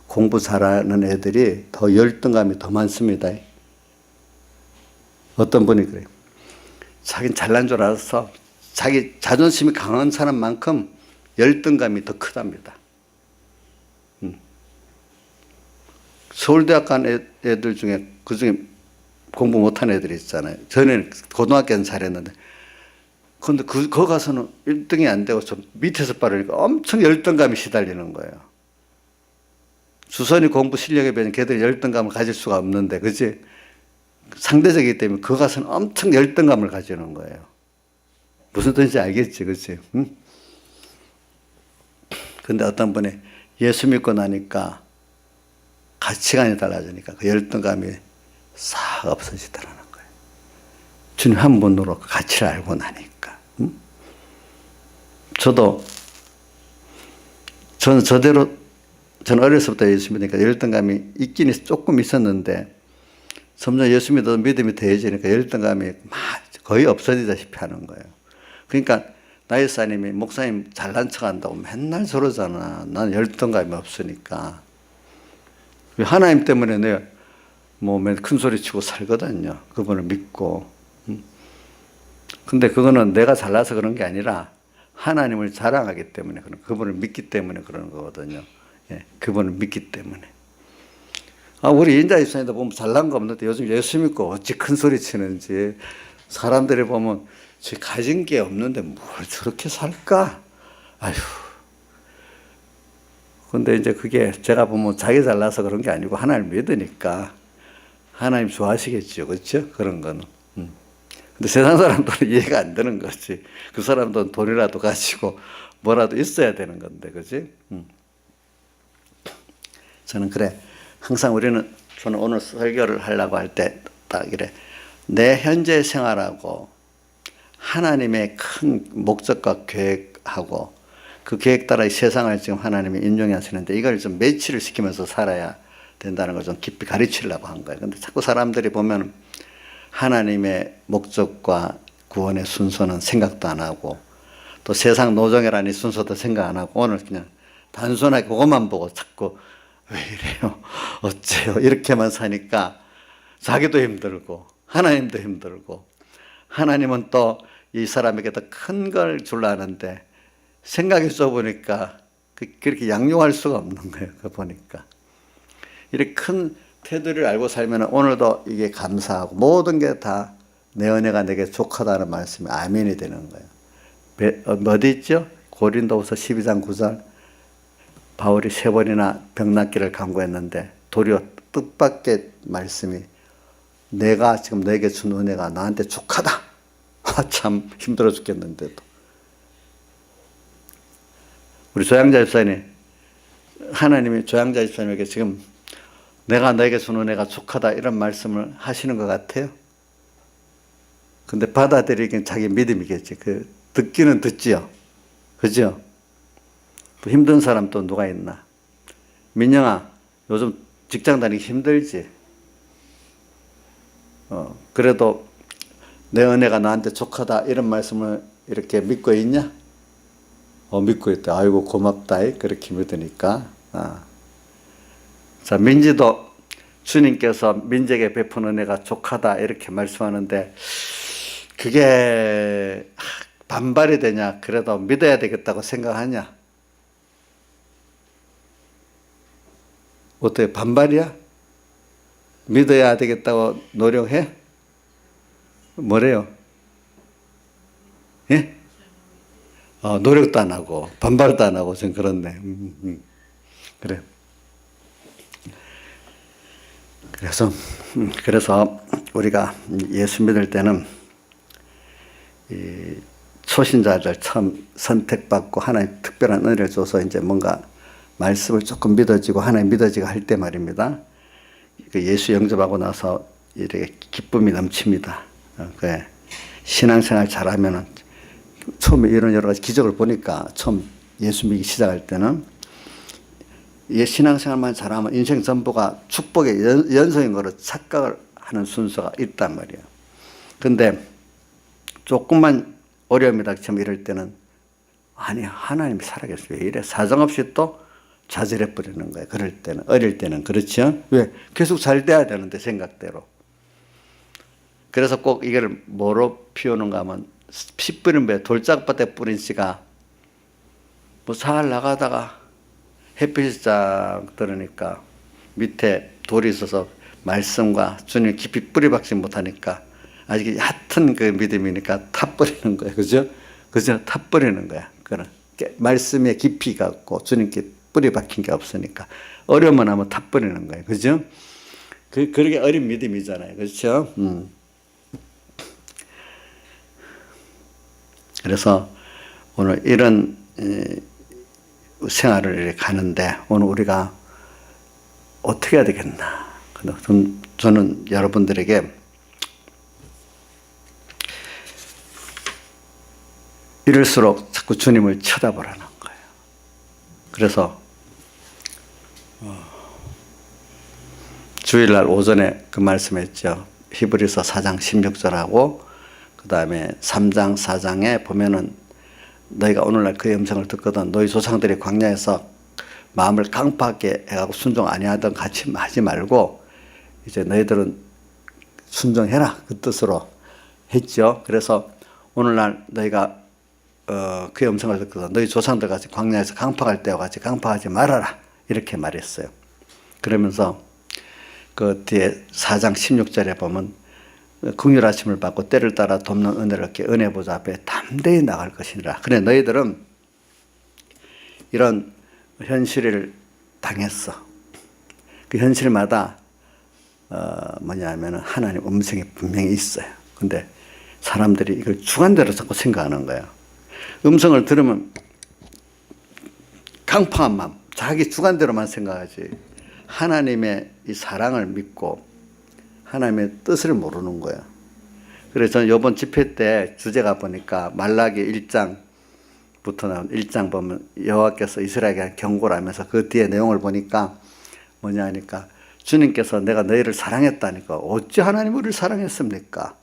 공부 잘하는 애들이 더 열등감이 더 많습니다. 어떤 분이 그래요. 자기는 잘난 줄 알아서 자기 자존심이 강한 사람만큼 열등감이 더 크답니다. 서울대학 간 애들 중에 그중에 공부 못한 애들이 있잖아요. 저는 고등학교는 잘했는데 근데 거기 가서는 1등이 안 되고 좀 밑에서 빠르니까 엄청 열등감이 시달리는 거예요. 주선이 공부 실력에 비해 걔들이 열등감을 가질 수가 없는데, 그치? 상대적이기 때문에 그 가서는 엄청 열등감을 가지는 거예요. 무슨 뜻인지 알겠지, 그치? 응? 근데 어떤 분이 예수 믿고 나니까 가치관이 달라지니까 그 열등감이 싹 없어지더라는 거예요. 주님 한 분으로 그 가치를 알고 나니까. 응? 저는 어려서부터 예수 믿으니까 열등감이 있긴 조금 있었는데 점점 예수 믿어도 믿음이 더해지니까 열등감이 거의 없어지다시피 하는 거예요. 그러니까 나이사님이 목사님 잘난 척한다고 맨날 저러잖아. 난 열등감이 없으니까. 하나님 때문에 내가 맨 큰 소리 치고 살거든요. 그분을 믿고. 근데 그거는 내가 잘나서 그런 게 아니라 하나님을 자랑하기 때문에 그분을 믿기 때문에 그러는 거거든요. 예, 그분을 믿기 때문에. 우리 인자 입장에도 보면 잘난 거 없는데 요즘 예수 믿고 어찌 큰 소리 치는지 사람들이 보면 저 가진 게 없는데 뭘 저렇게 살까? 아휴. 근데 이제 그게 제가 보면 자기 잘나서 그런 게 아니고 하나님 믿으니까 하나님 좋아하시겠죠. 그렇죠? 그런 거는. 근데 세상 사람들은 이해가 안 되는 거지. 그 사람들은 돈이라도 가지고 뭐라도 있어야 되는 건데, 그지? 저는 그래. 항상 저는 오늘 설교를 하려고 할 때 딱 이래. 내 현재 생활하고 하나님의 큰 목적과 계획하고 그 계획 따라 이 세상을 지금 하나님이 인용해 하시는데 이걸 좀 매치를 시키면서 살아야 된다는 걸 좀 깊이 가르치려고 한 거예요. 근데 자꾸 사람들이 보면 하나님의 목적과 구원의 순서는 생각도 안 하고 또 세상 노정이라는 순서도 생각 안 하고 오늘 그냥 단순하게 그것만 보고 자꾸 왜 이래요? 어째요? 이렇게만 사니까 자기도 힘들고 하나님도 힘들고 하나님은 또 이 사람에게 더 큰 걸 줄라 하는데 생각해 보니까 그렇게 양용할 수가 없는 거예요. 그 보니까 이렇게 큰 테두리를 알고 살면 오늘도 이게 감사하고 모든 게 다 내 은혜가 내게 족하다는 말씀이 아멘이 되는 거예요. 어디 있죠? 고린도후서 12장 9절 바울이 3번이나 병낫기를 간구했는데 도리어 뜻밖의 말씀이 내가 지금 너에게 준 은혜가 나한테 족하다. 참 힘들어 죽겠는데도. 우리 조양자 집사님, 하나님이 조양자 집사님에게 지금 내가 너에게 준 은혜가 족하다 이런 말씀을 하시는 것 같아요. 근데 받아들이긴 자기 믿음이겠지. 듣기는 듣지요. 그죠? 또 힘든 사람 또 누가 있나? 민영아, 요즘 직장 다니기 힘들지? 그래도 내 은혜가 나한테 족하다 이런 말씀을 이렇게 믿고 있냐? 믿고 있다. 아이고 고맙다. 그렇게 믿으니까. 자, 민지도 주님께서 민지에게 베푼 은혜가 족하다 이렇게 말씀하는데 그게 반발이 되냐? 그래도 믿어야 되겠다고 생각하냐? 어떻게 반발이야? 믿어야 되겠다고 노력해? 뭐래요? 예? 노력도 안 하고 반발도 안 하고 좀 그렇네. 그래. 그래서 우리가 예수 믿을 때는 이 초신자들 처음 선택받고 하나님 특별한 은혜를 줘서 이제 뭔가 말씀을 조금 믿어지고 하나님 믿어지고 할 때 말입니다. 예수 영접하고 나서 이렇게 기쁨이 넘칩니다. 신앙생활 잘하면은 처음에 이런 여러 가지 기적을 보니까 처음 예수 믿기 시작할 때는 신앙생활만 잘하면 인생 전부가 축복의 연속인 거로 착각을 하는 순서가 있단 말이에요. 근데 조금만 어려움이 닥치면 이럴 때는 아니 하나님이 살아계셔 왜 이래 사정없이 또 좌절해 버리는 거예요. 그럴 때는 어릴 때는 그렇죠. 왜 계속 잘 돼야 되는데 생각대로. 그래서 꼭 이걸 뭐로 피우는가 하면 피 뿌린 배 돌짝밭에 뿌린 씨가 뭐 잘 나가다가 햇빛이 쫙 들으니까 밑에 돌이 있어서 말씀과 주님 깊이 뿌리박지 못하니까 아직 얕은 그 믿음이니까 타 버리는 거예요. 그죠? 그죠? 타 버리는 거야. 그런 말씀의 깊이가 없고 주님께 뿌리 박힌 게 없으니까 어려움만 하면 타 버리는 거예요. 그죠? 그렇게 어린 믿음이잖아요. 그렇죠? 그래서 오늘 이런 생활을 이렇게 가는데 오늘 우리가 어떻게 해야 되겠나. 저는 여러분들에게 이럴수록 자꾸 주님을 쳐다보라는 거예요. 그래서 주일날 오전에 그 말씀했죠. 히브리서 4장 16절하고 그 다음에 3장 4장에 보면은 너희가 오늘날 그의 음성을 듣거든 너희 조상들이 광야에서 마음을 강팍하게 해가고 순종 아니하던 같이 하지 말고 이제 너희들은 순종해라 그 뜻으로 했죠. 그래서 오늘날 너희가 그의 음성을 듣거든 너희 조상들 같이 광야에서 강팍할 때와 같이 강팍하지 말아라 이렇게 말했어요. 그러면서 그 뒤에 4장 16절에 보면 긍휼하심을 받고 때를 따라 돕는 은혜를 얻게 은혜 보좌 앞에 담대히 나갈 것이니라. 그래 너희들은 이런 현실을 당했어. 그 현실마다 뭐냐면 하나님 음성이 분명히 있어요. 근데 사람들이 이걸 주관대로 자꾸 생각하는 거예요. 음성을 들으면 강팍한 마음, 자기 주관대로만 생각하지 하나님의 이 사랑을 믿고 하나님의 뜻을 모르는 거야. 그래서 저는 이번 집회 때 주제가 보니까 말라기 1장부터 나온 1장 보면 여호와께서 이스라엘에게 경고를 하면서 그 뒤에 내용을 보니까 뭐냐 하니까 주님께서 내가 너희를 사랑했다니까 어찌 하나님 우리를 사랑했습니까?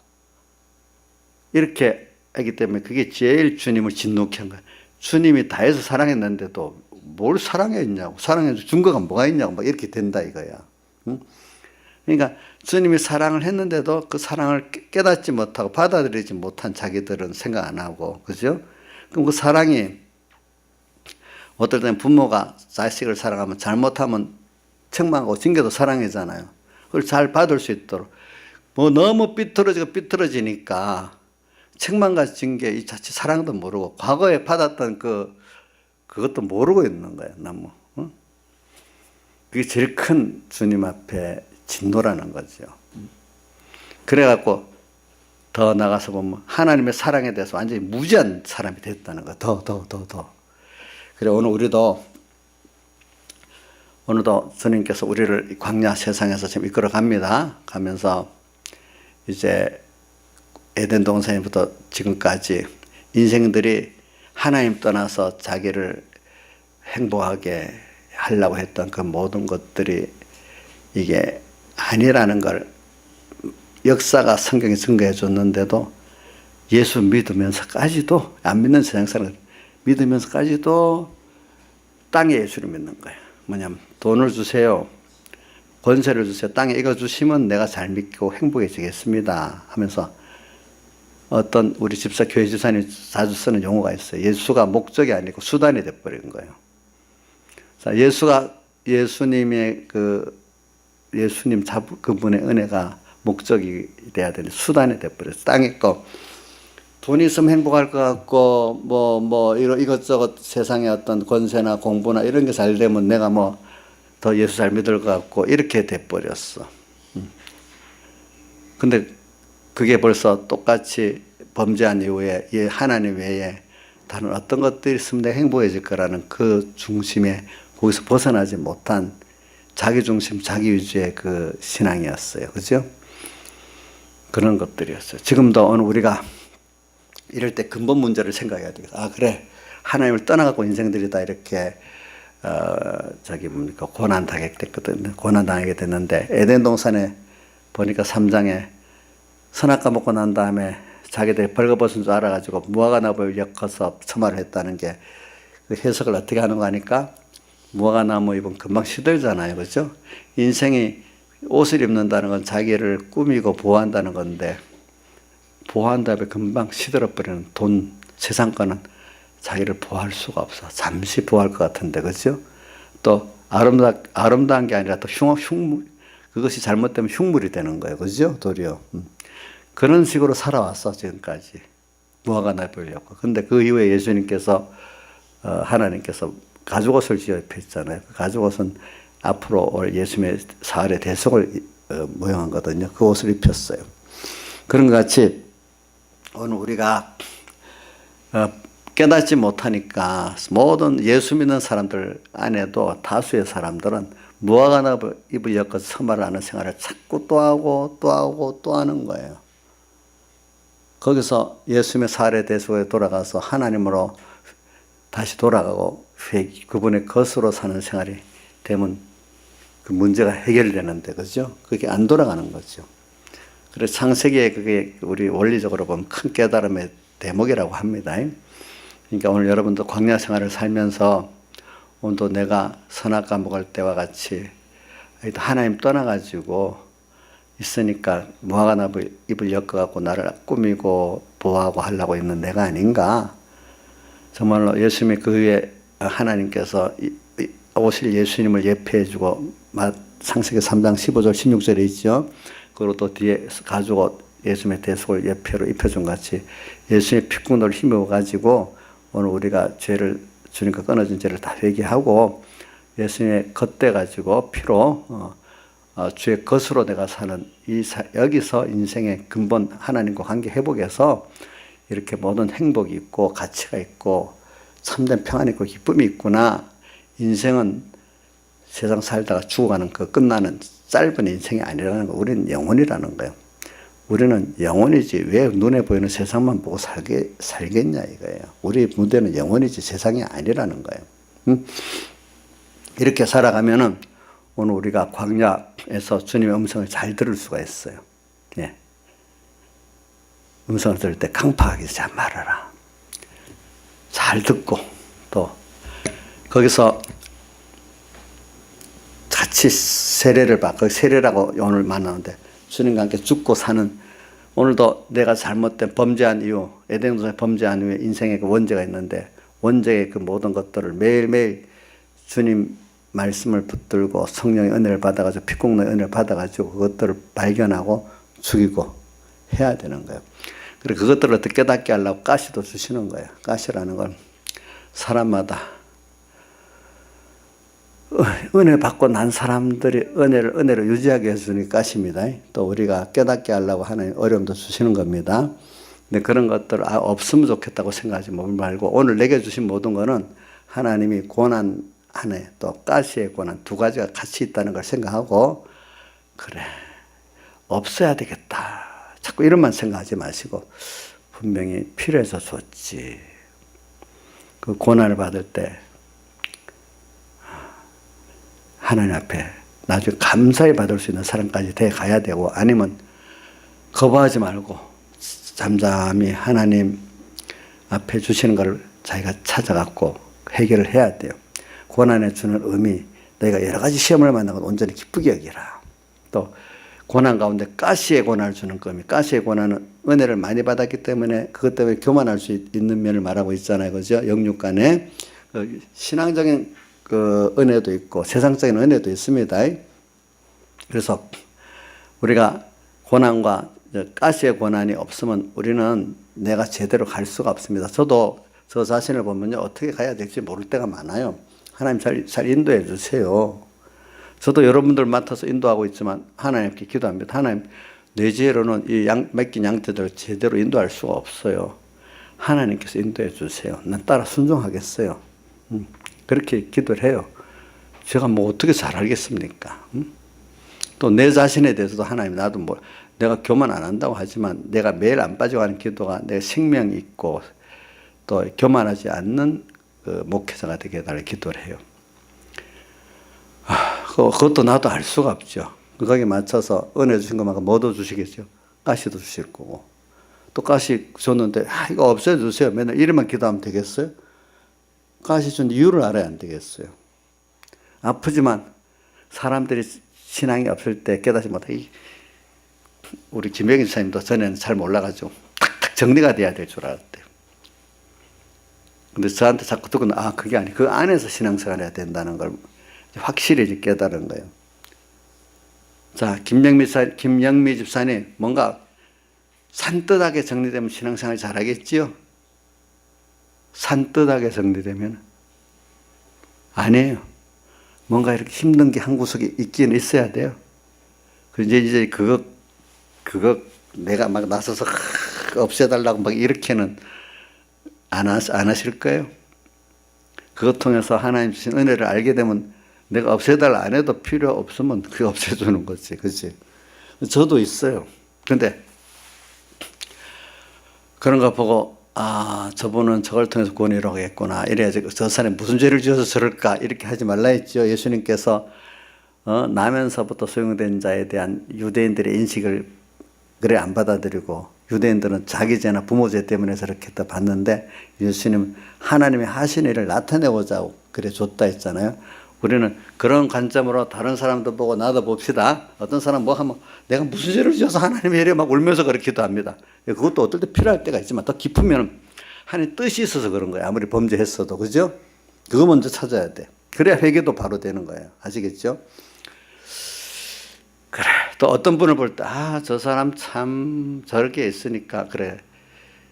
이렇게 하기 때문에 그게 제일 주님을 진노케 한 거야. 주님이 다해서 사랑했는데도 뭘 사랑했냐고. 사랑해 준 거가 뭐가 있냐고. 막 이렇게 된다 이거야. 응? 그러니까 주님이 사랑을 했는데도 그 사랑을 깨닫지 못하고 받아들이지 못한 자기들은 생각 안 하고, 그죠? 그럼 그 사랑이 어떨 때는 부모가 자식을 사랑하면 잘못하면 책망하고 징계도 사랑이잖아요. 그걸 잘 받을 수 있도록. 뭐 너무 삐뚤어지니까 책망과 징계 이 자체 사랑도 모르고 과거에 받았던 그것도 모르고 있는 거예요. 너무. 어? 그게 제일 큰 주님 앞에 진노라는 거죠. 그래갖고 더 나가서 보면 하나님의 사랑에 대해서 완전히 무지한 사람이 됐다는 거. 더. 그래 오늘도 주님께서 우리를 광야 세상에서 지금 이끌어 가면서 이제 에덴 동산부터 지금까지 인생들이 하나님 떠나서 자기를 행복하게 하려고 했던 그 모든 것들이 이게 아니라는 걸 역사가 성경에 증거해 줬는데도 예수 믿으면서까지도 안 믿는 세상 사람을 믿으면서까지도 땅에 예수를 믿는 거예요. 뭐냐면 돈을 주세요. 권세를 주세요. 땅에 이거 주시면 내가 잘 믿고 행복해지겠습니다 하면서 어떤 우리 집사 교회 집사님이 자주 쓰는 용어가 있어요. 예수가 목적이 아니고 수단이 돼버린 거예요. 자, 예수님의 예수님 그분의 은혜가 목적이 돼야 되는 수단이 돼버렸어요. 땅에 거 돈이 있으면 행복할 것 같고 이것저것 세상의 어떤 권세나 공부나 이런 게 잘 되면 내가 더 예수 잘 믿을 것 같고 이렇게 돼버렸어. 근데 그게 벌써 똑같이 범죄한 이후에 하나님 외에 다른 어떤 것들이 있으면 내가 행복해질 거라는 그 중심에 거기서 벗어나지 못한 자기 중심, 자기 위주의 그 신앙이었어요. 그죠? 그런 것들이었어요. 지금도 오늘 우리가 이럴 때 근본 문제를 생각해야 되겠다. 아, 그래. 하나님을 떠나갖고 인생들이 다 이렇게, 고난당하게 됐는데, 에덴 동산에 보니까 3장에 선악과 먹고 난 다음에 자기들이 벌거벗은 줄 알아가지고 무화과 나무를 엮어서 처마를 했다는 게 그 해석을 어떻게 하는 거 하니까 무화과 나무 입으면 금방 시들잖아요. 그죠? 인생이 옷을 입는다는 건 자기를 꾸미고 보호한다는 건데 보호한 다음에 금방 시들어버리는 돈, 세상 거는 자기를 보호할 수가 없어. 잠시 보호할 것 같은데, 그죠? 또 아름다운 게 아니라 또 그것이 잘못되면 흉물이 되는 거예요. 그죠? 도리어. 그런 식으로 살아왔어, 지금까지. 무화과 나무를 엮고. 근데 그 이후에 하나님께서 가죽옷을 지어 입혔잖아요. 그 가죽옷은 앞으로 올 예수님의 사흘의 대속을 모형하거든요. 그 옷을 입혔어요. 그런 것 같이 오늘 우리가 깨닫지 못하니까 모든 예수 믿는 사람들 안에도 다수의 사람들은 무화과 나무 잎을 엮어서 처마를 하는 생활을 자꾸 또 하는 거예요. 거기서 예수님의 사례 대속에 돌아가서 하나님으로 다시 돌아가고 그분의 것으로 사는 생활이 되면 그 문제가 해결되는데, 그죠? 그게 안 돌아가는 거죠. 그래서 창세기에 그게 우리 원리적으로 보면 큰 깨달음의 대목이라고 합니다. 그러니까 오늘 여러분도 광야 생활을 살면서 오늘도 내가 선악과 먹을 때와 같이 하나님 떠나가지고 있으니까 무화과 나무 잎을 엮어갖고 나를 꾸미고 보호하고 하려고 있는 내가 아닌가. 정말로 예수님의 그 후에 하나님께서 오실 예수님을 예표해주고 창세기 3장 15절 16절에 있죠. 그리고 또 뒤에 가지고 예수님의 대속을 예표로 입혀준 같이 예수님의 피꾼을 힘입어가지고 오늘 우리가 주님과 끊어진 죄를 다 회개하고 예수님의 겉대가지고 피로 주의 것으로 내가 사는 여기서 인생의 근본 하나님과 관계 회복해서 이렇게 모든 행복이 있고 가치가 있고 참된 평안이 있고 기쁨이 있구나. 인생은 세상 살다가 죽어가는 그 끝나는 짧은 인생이 아니라는 거. 우리는 영혼이라는 거예요. 우리는 영혼이지 왜 눈에 보이는 세상만 보고 살겠냐 이거예요. 우리 무대는 영혼이지 세상이 아니라는 거예요. 이렇게 살아가면은 오늘 우리가 광야에서 주님의 음성을 잘 들을 수가 있어요. 예. 음성을 들을 때 강팍하게 잘 말하라. 잘 듣고 또 거기서 같이 세례를 받고, 그 세례라고 오늘 만나는데 주님과 함께 죽고 사는, 오늘도 내가 잘못된 범죄한 이유, 에덴 동산에 범죄한 이후에 인생의 그 원죄가 있는데 원죄의 그 모든 것들을 매일매일 주님 말씀을 붙들고 성령의 은혜를 받아가지고 피공로의 은혜를 받아가지고 그것들을 발견하고 죽이고 해야 되는 거예요. 그리고 그것들을 어떻게 깨닫게 하려고 가시도 주시는 거예요. 가시라는 건 사람마다 은혜 받고 난 사람들이 은혜를 유지하게 해주니 가십니다. 또 우리가 깨닫게 하려고 하는 어려움도 주시는 겁니다. 근데 그런 것들 없으면 좋겠다고 생각하지 말고 오늘 내게 주신 모든 거는 하나님이 고난 안에 또 가시의 고난 두 가지가 같이 있다는 걸 생각하고, 그래 없어야 되겠다 자꾸 이런만 생각하지 마시고 분명히 필요해서 줬지. 그 고난을 받을 때 하나님 앞에 나중에 감사히 받을 수 있는 사람까지 돼 가야 되고, 아니면 거부하지 말고 잠잠히 하나님 앞에 주시는 걸 자기가 찾아갖고 해결을 해야 돼요. 고난에 주는 의미, 너희가 여러 가지 시험을 만나고 온전히 기쁘게 여기라. 또 고난 가운데 가시의 고난을 주는 의미, 가시의 고난은 은혜를 많이 받았기 때문에 그것 때문에 교만할 수 있는 면을 말하고 있잖아요. 그죠? 영육간에 신앙적인 그 은혜도 있고 세상적인 은혜도 있습니다. 그래서 우리가 고난과 가시의 고난이 없으면 우리는 내가 제대로 갈 수가 없습니다. 저도 저 자신을 보면요, 어떻게 가야 될지 모를 때가 많아요. 하나님 잘 인도해 주세요. 저도 여러분들 맡아서 인도하고 있지만 하나님께 기도합니다. 하나님, 내 지혜로는 이 맡긴 양떼들을 제대로 인도할 수가 없어요. 하나님께서 인도해 주세요. 난 따라 순종하겠어요. 그렇게 기도를 해요. 제가 뭐 어떻게 잘 알겠습니까? 또 내 자신에 대해서도 하나님, 나도 뭐 내가 교만 안 한다고 하지만 내가 매일 안 빠져가는 기도가 내 생명이 있고 또 교만하지 않는 그 목회자가 되게 해달라고 기도를 해요. 그것도 나도 알 수가 없죠. 거기에 맞춰서 은혜 주신 것만큼 뭐도 주시겠죠. 가시도 주실 거고. 또 가시 줬는데 이거 없애주세요. 맨날 이름만 기도하면 되겠어요? 가시 준 이유를 알아야 안 되겠어요. 아프지만 사람들이 신앙이 없을 때 깨닫지 못해. 우리 김영희 집사님도 전에는 잘 몰라가지고 탁탁 정리가 돼야 될 줄 알았대요. 근데 저한테 자꾸 듣고는 그게 아니, 그 안에서 신앙생활 해야 된다는 걸 확실히 깨달은 거예요. 자, 김영미 집사님, 뭔가 산뜻하게 정리되면 신앙생활 잘하겠지요? 산뜻하게 정리되면? 아니에요. 뭔가 이렇게 힘든 게 한 구석에 있긴 있어야 돼요. 이제 그거 내가 막 나서서 없애달라고 막 이렇게는 안 하실 거예요. 그것 통해서 하나님 주신 은혜를 알게 되면 내가 없애달라 안 해도 필요 없으면 그게 없애주는 거지. 그치? 저도 있어요. 근데 그런 거 보고 저분은 저걸 통해서 구원을 이루겠구나. 이래야지 저 사람이 무슨 죄를 지어서 저럴까 이렇게 하지 말라 했죠. 예수님께서 나면서부터 소용된 자에 대한 유대인들의 인식을 그래 안 받아들이고, 유대인들은 자기 죄나 부모 죄 때문에 저렇게 다 봤는데 예수님 하나님이 하신 일을 나타내고자 그래 줬다 했잖아요. 우리는 그런 관점으로 다른 사람도 보고 나도 봅시다. 어떤 사람 뭐 하면 내가 무슨 죄를 지어서 하나님이 이래 막 울면서 그렇게 기도합니다. 그것도 어떨 때 필요할 때가 있지만 더 깊으면 하나님 뜻이 있어서 그런 거예요. 아무리 범죄했어도. 그죠? 그거 먼저 찾아야 돼. 그래야 회개도 바로 되는 거예요. 아시겠죠? 그래. 또 어떤 분을 볼 때 저 사람 참 저렇게 있으니까 그래.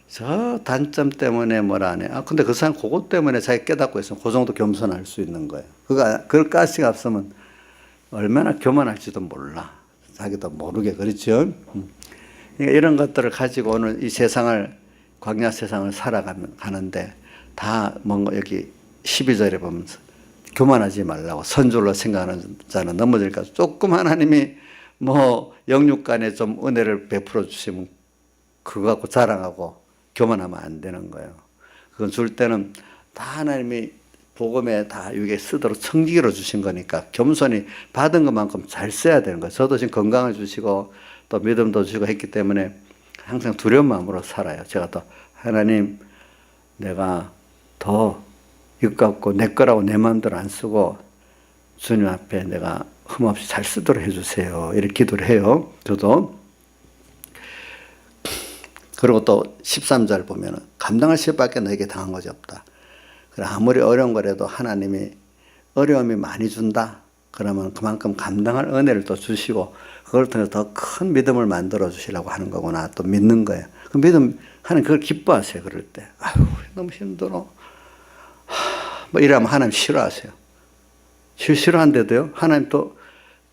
저 단점 때문에 뭐라 하네. 근데 그 사람 그것 때문에 자기 깨닫고 있으면 그 정도 겸손할 수 있는 거예요. 그걸 가시가 없으면 얼마나 교만할지도 몰라. 자기도 모르게. 그렇죠? 그러니까 이런 것들을 가지고 오늘 이 세상을, 광야 세상을 살아가는데 다 뭔가 여기 12절에 보면 교만하지 말라고, 선줄로 생각하는 자는 넘어질까. 조금 하나님이 뭐 영육간에 좀 은혜를 베풀어 주시면 그거 갖고 자랑하고 교만하면 안 되는 거예요. 그건 줄 때는 다 하나님이 복음에 다 이게 쓰도록 청지기로 주신 거니까 겸손히 받은 것만큼 잘 써야 되는 거예요. 저도 지금 건강을 주시고 또 믿음도 주시고 했기 때문에 항상 두려운 마음으로 살아요. 제가 또 하나님, 내가 더 이것 갖고 내 거라고 내 마음대로 안 쓰고 주님 앞에 내가 흠없이 잘 쓰도록 해주세요. 이렇게 기도를 해요. 저도. 그리고 또 13절 보면은 감당할 시밖에 너에게 당한 것이 없다. 그래 아무리 어려운 거라도 하나님이 어려움이 많이 준다. 그러면 그만큼 감당할 은혜를 또 주시고 그걸 통해서 더 큰 믿음을 만들어 주시려고 하는 거구나. 또 믿는 거예요. 그 믿음 하나님 그걸 기뻐하세요. 그럴 때. 아유 너무 힘들어. 뭐 이러면 하나님 싫어하세요. 싫어한데도요. 하나님 또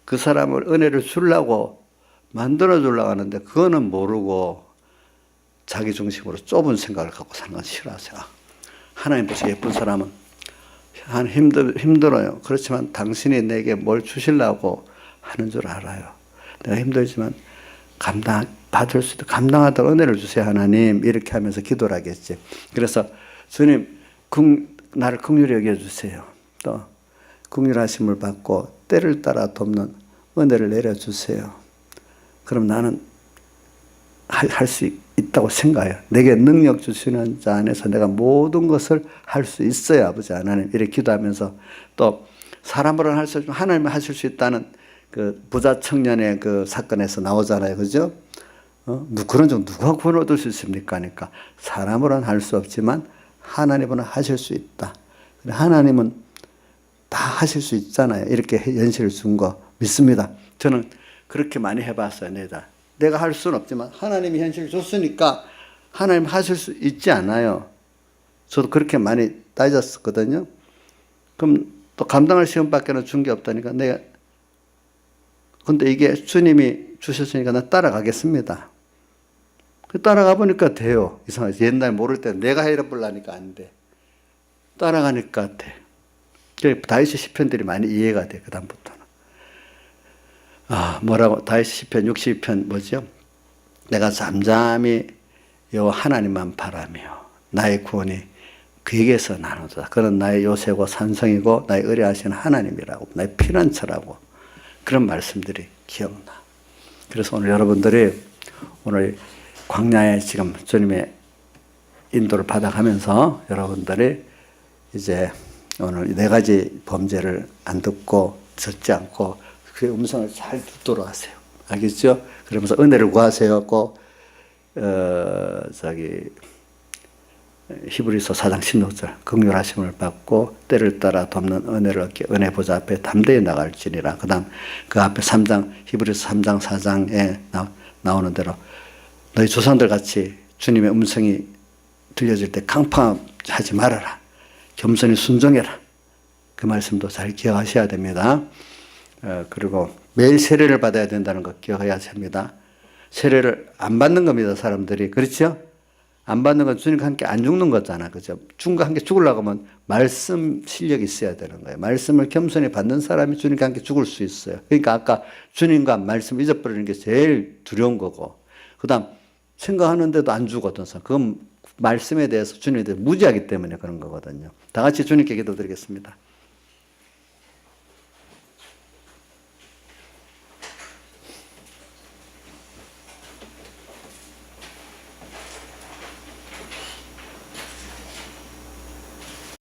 그 사람을 은혜를 주려고 만들어 주려고 하는데 그거는 모르고 자기 중심으로 좁은 생각을 갖고 사는 건 싫어하세요. 하나님께서 예쁜 사람은 힘들어요. 그렇지만 당신이 내게 뭘 주시려고 하는 줄 알아요. 내가 힘들지만 받을 수 있도록 감당하도록 은혜를 주세요 하나님. 이렇게 하면서 기도를 하겠지. 그래서 주님 나를 긍휼히 여겨주세요. 또 긍휼하심을 받고 때를 따라 돕는 은혜를 내려주세요. 그럼 나는 할 수 있다고 생각해요. 내게 능력 주시는 자 안에서 내가 모든 것을 할 수 있어요. 아버지 하나님. 이렇게 기도하면서 또 사람으로는 할 수 없지만 하나님은 하실 수 있다는 그 부자 청년의 그 사건에서 나오잖아요. 그죠? 그런 적 누가 구원 얻을 수 있습니까? 그러니까 사람으로는 할 수 없지만 하나님은 하실 수 있다. 하나님은 다 하실 수 있잖아요. 이렇게 연실을 준 거 믿습니다. 저는 그렇게 많이 해봤어요. 내가 할 수는 없지만 하나님이 현실을 줬으니까 하나님 하실 수 있지 않아요. 저도 그렇게 많이 따졌었거든요. 그럼 또 감당할 시험밖에는 준 게 없다니까 근데 이게 주님이 주셨으니까 나 따라가겠습니다. 따라가 보니까 돼요. 이상하지. 옛날 모를 때 내가 해보려니까 안 돼. 따라가니까 돼. 다윗의 시편들이 많이 이해가 돼. 그 다음부터는. 뭐라고 다윗 시편 62편 뭐죠? 내가 잠잠히 여호와 하나님만 바라며 나의 구원이 그에게서 나누다. 그는 나의 요새고 산성이고 나의 의뢰하시는 하나님이라고 나의 피난처라고 그런 말씀들이 기억나. 그래서 오늘 여러분들이 오늘 광야에 지금 주님의 인도를 받아가면서 여러분들이 이제 오늘 4가지 범죄를 안 듣고 듣지 않고 그의 음성을 잘 듣도록 하세요. 알겠죠? 그러면서 은혜를 구하세요. 꼭 히브리서 4장 16절 긍휼하심을 받고 때를 따라 돕는 은혜를 얻게 은혜 보좌 앞에 담대히 나갈지니라. 그 다음 그 앞에 히브리서 3장 4장에 나오는 대로 너희 조상들 같이 주님의 음성이 들려질 때 강파하지 말아라. 겸손히 순종해라. 그 말씀도 잘 기억하셔야 됩니다. 그리고 매일 세례를 받아야 된다는 거 기억해야 합니다. 세례를 안 받는 겁니다. 사람들이. 그렇죠? 안 받는 건 주님과 함께 안 죽는 거잖아. 그죠? 주님과 함께 죽으려고 하면 말씀 실력이 있어야 되는 거예요. 말씀을 겸손히 받는 사람이 주님과 함께 죽을 수 있어요. 그러니까 아까 주님과 말씀 잊어버리는 게 제일 두려운 거고, 그 다음 생각하는데도 안 죽었던 사람. 그건 말씀에 대해서 주님에 대해서 무지하기 때문에 그런 거거든요. 다 같이 주님께 기도드리겠습니다.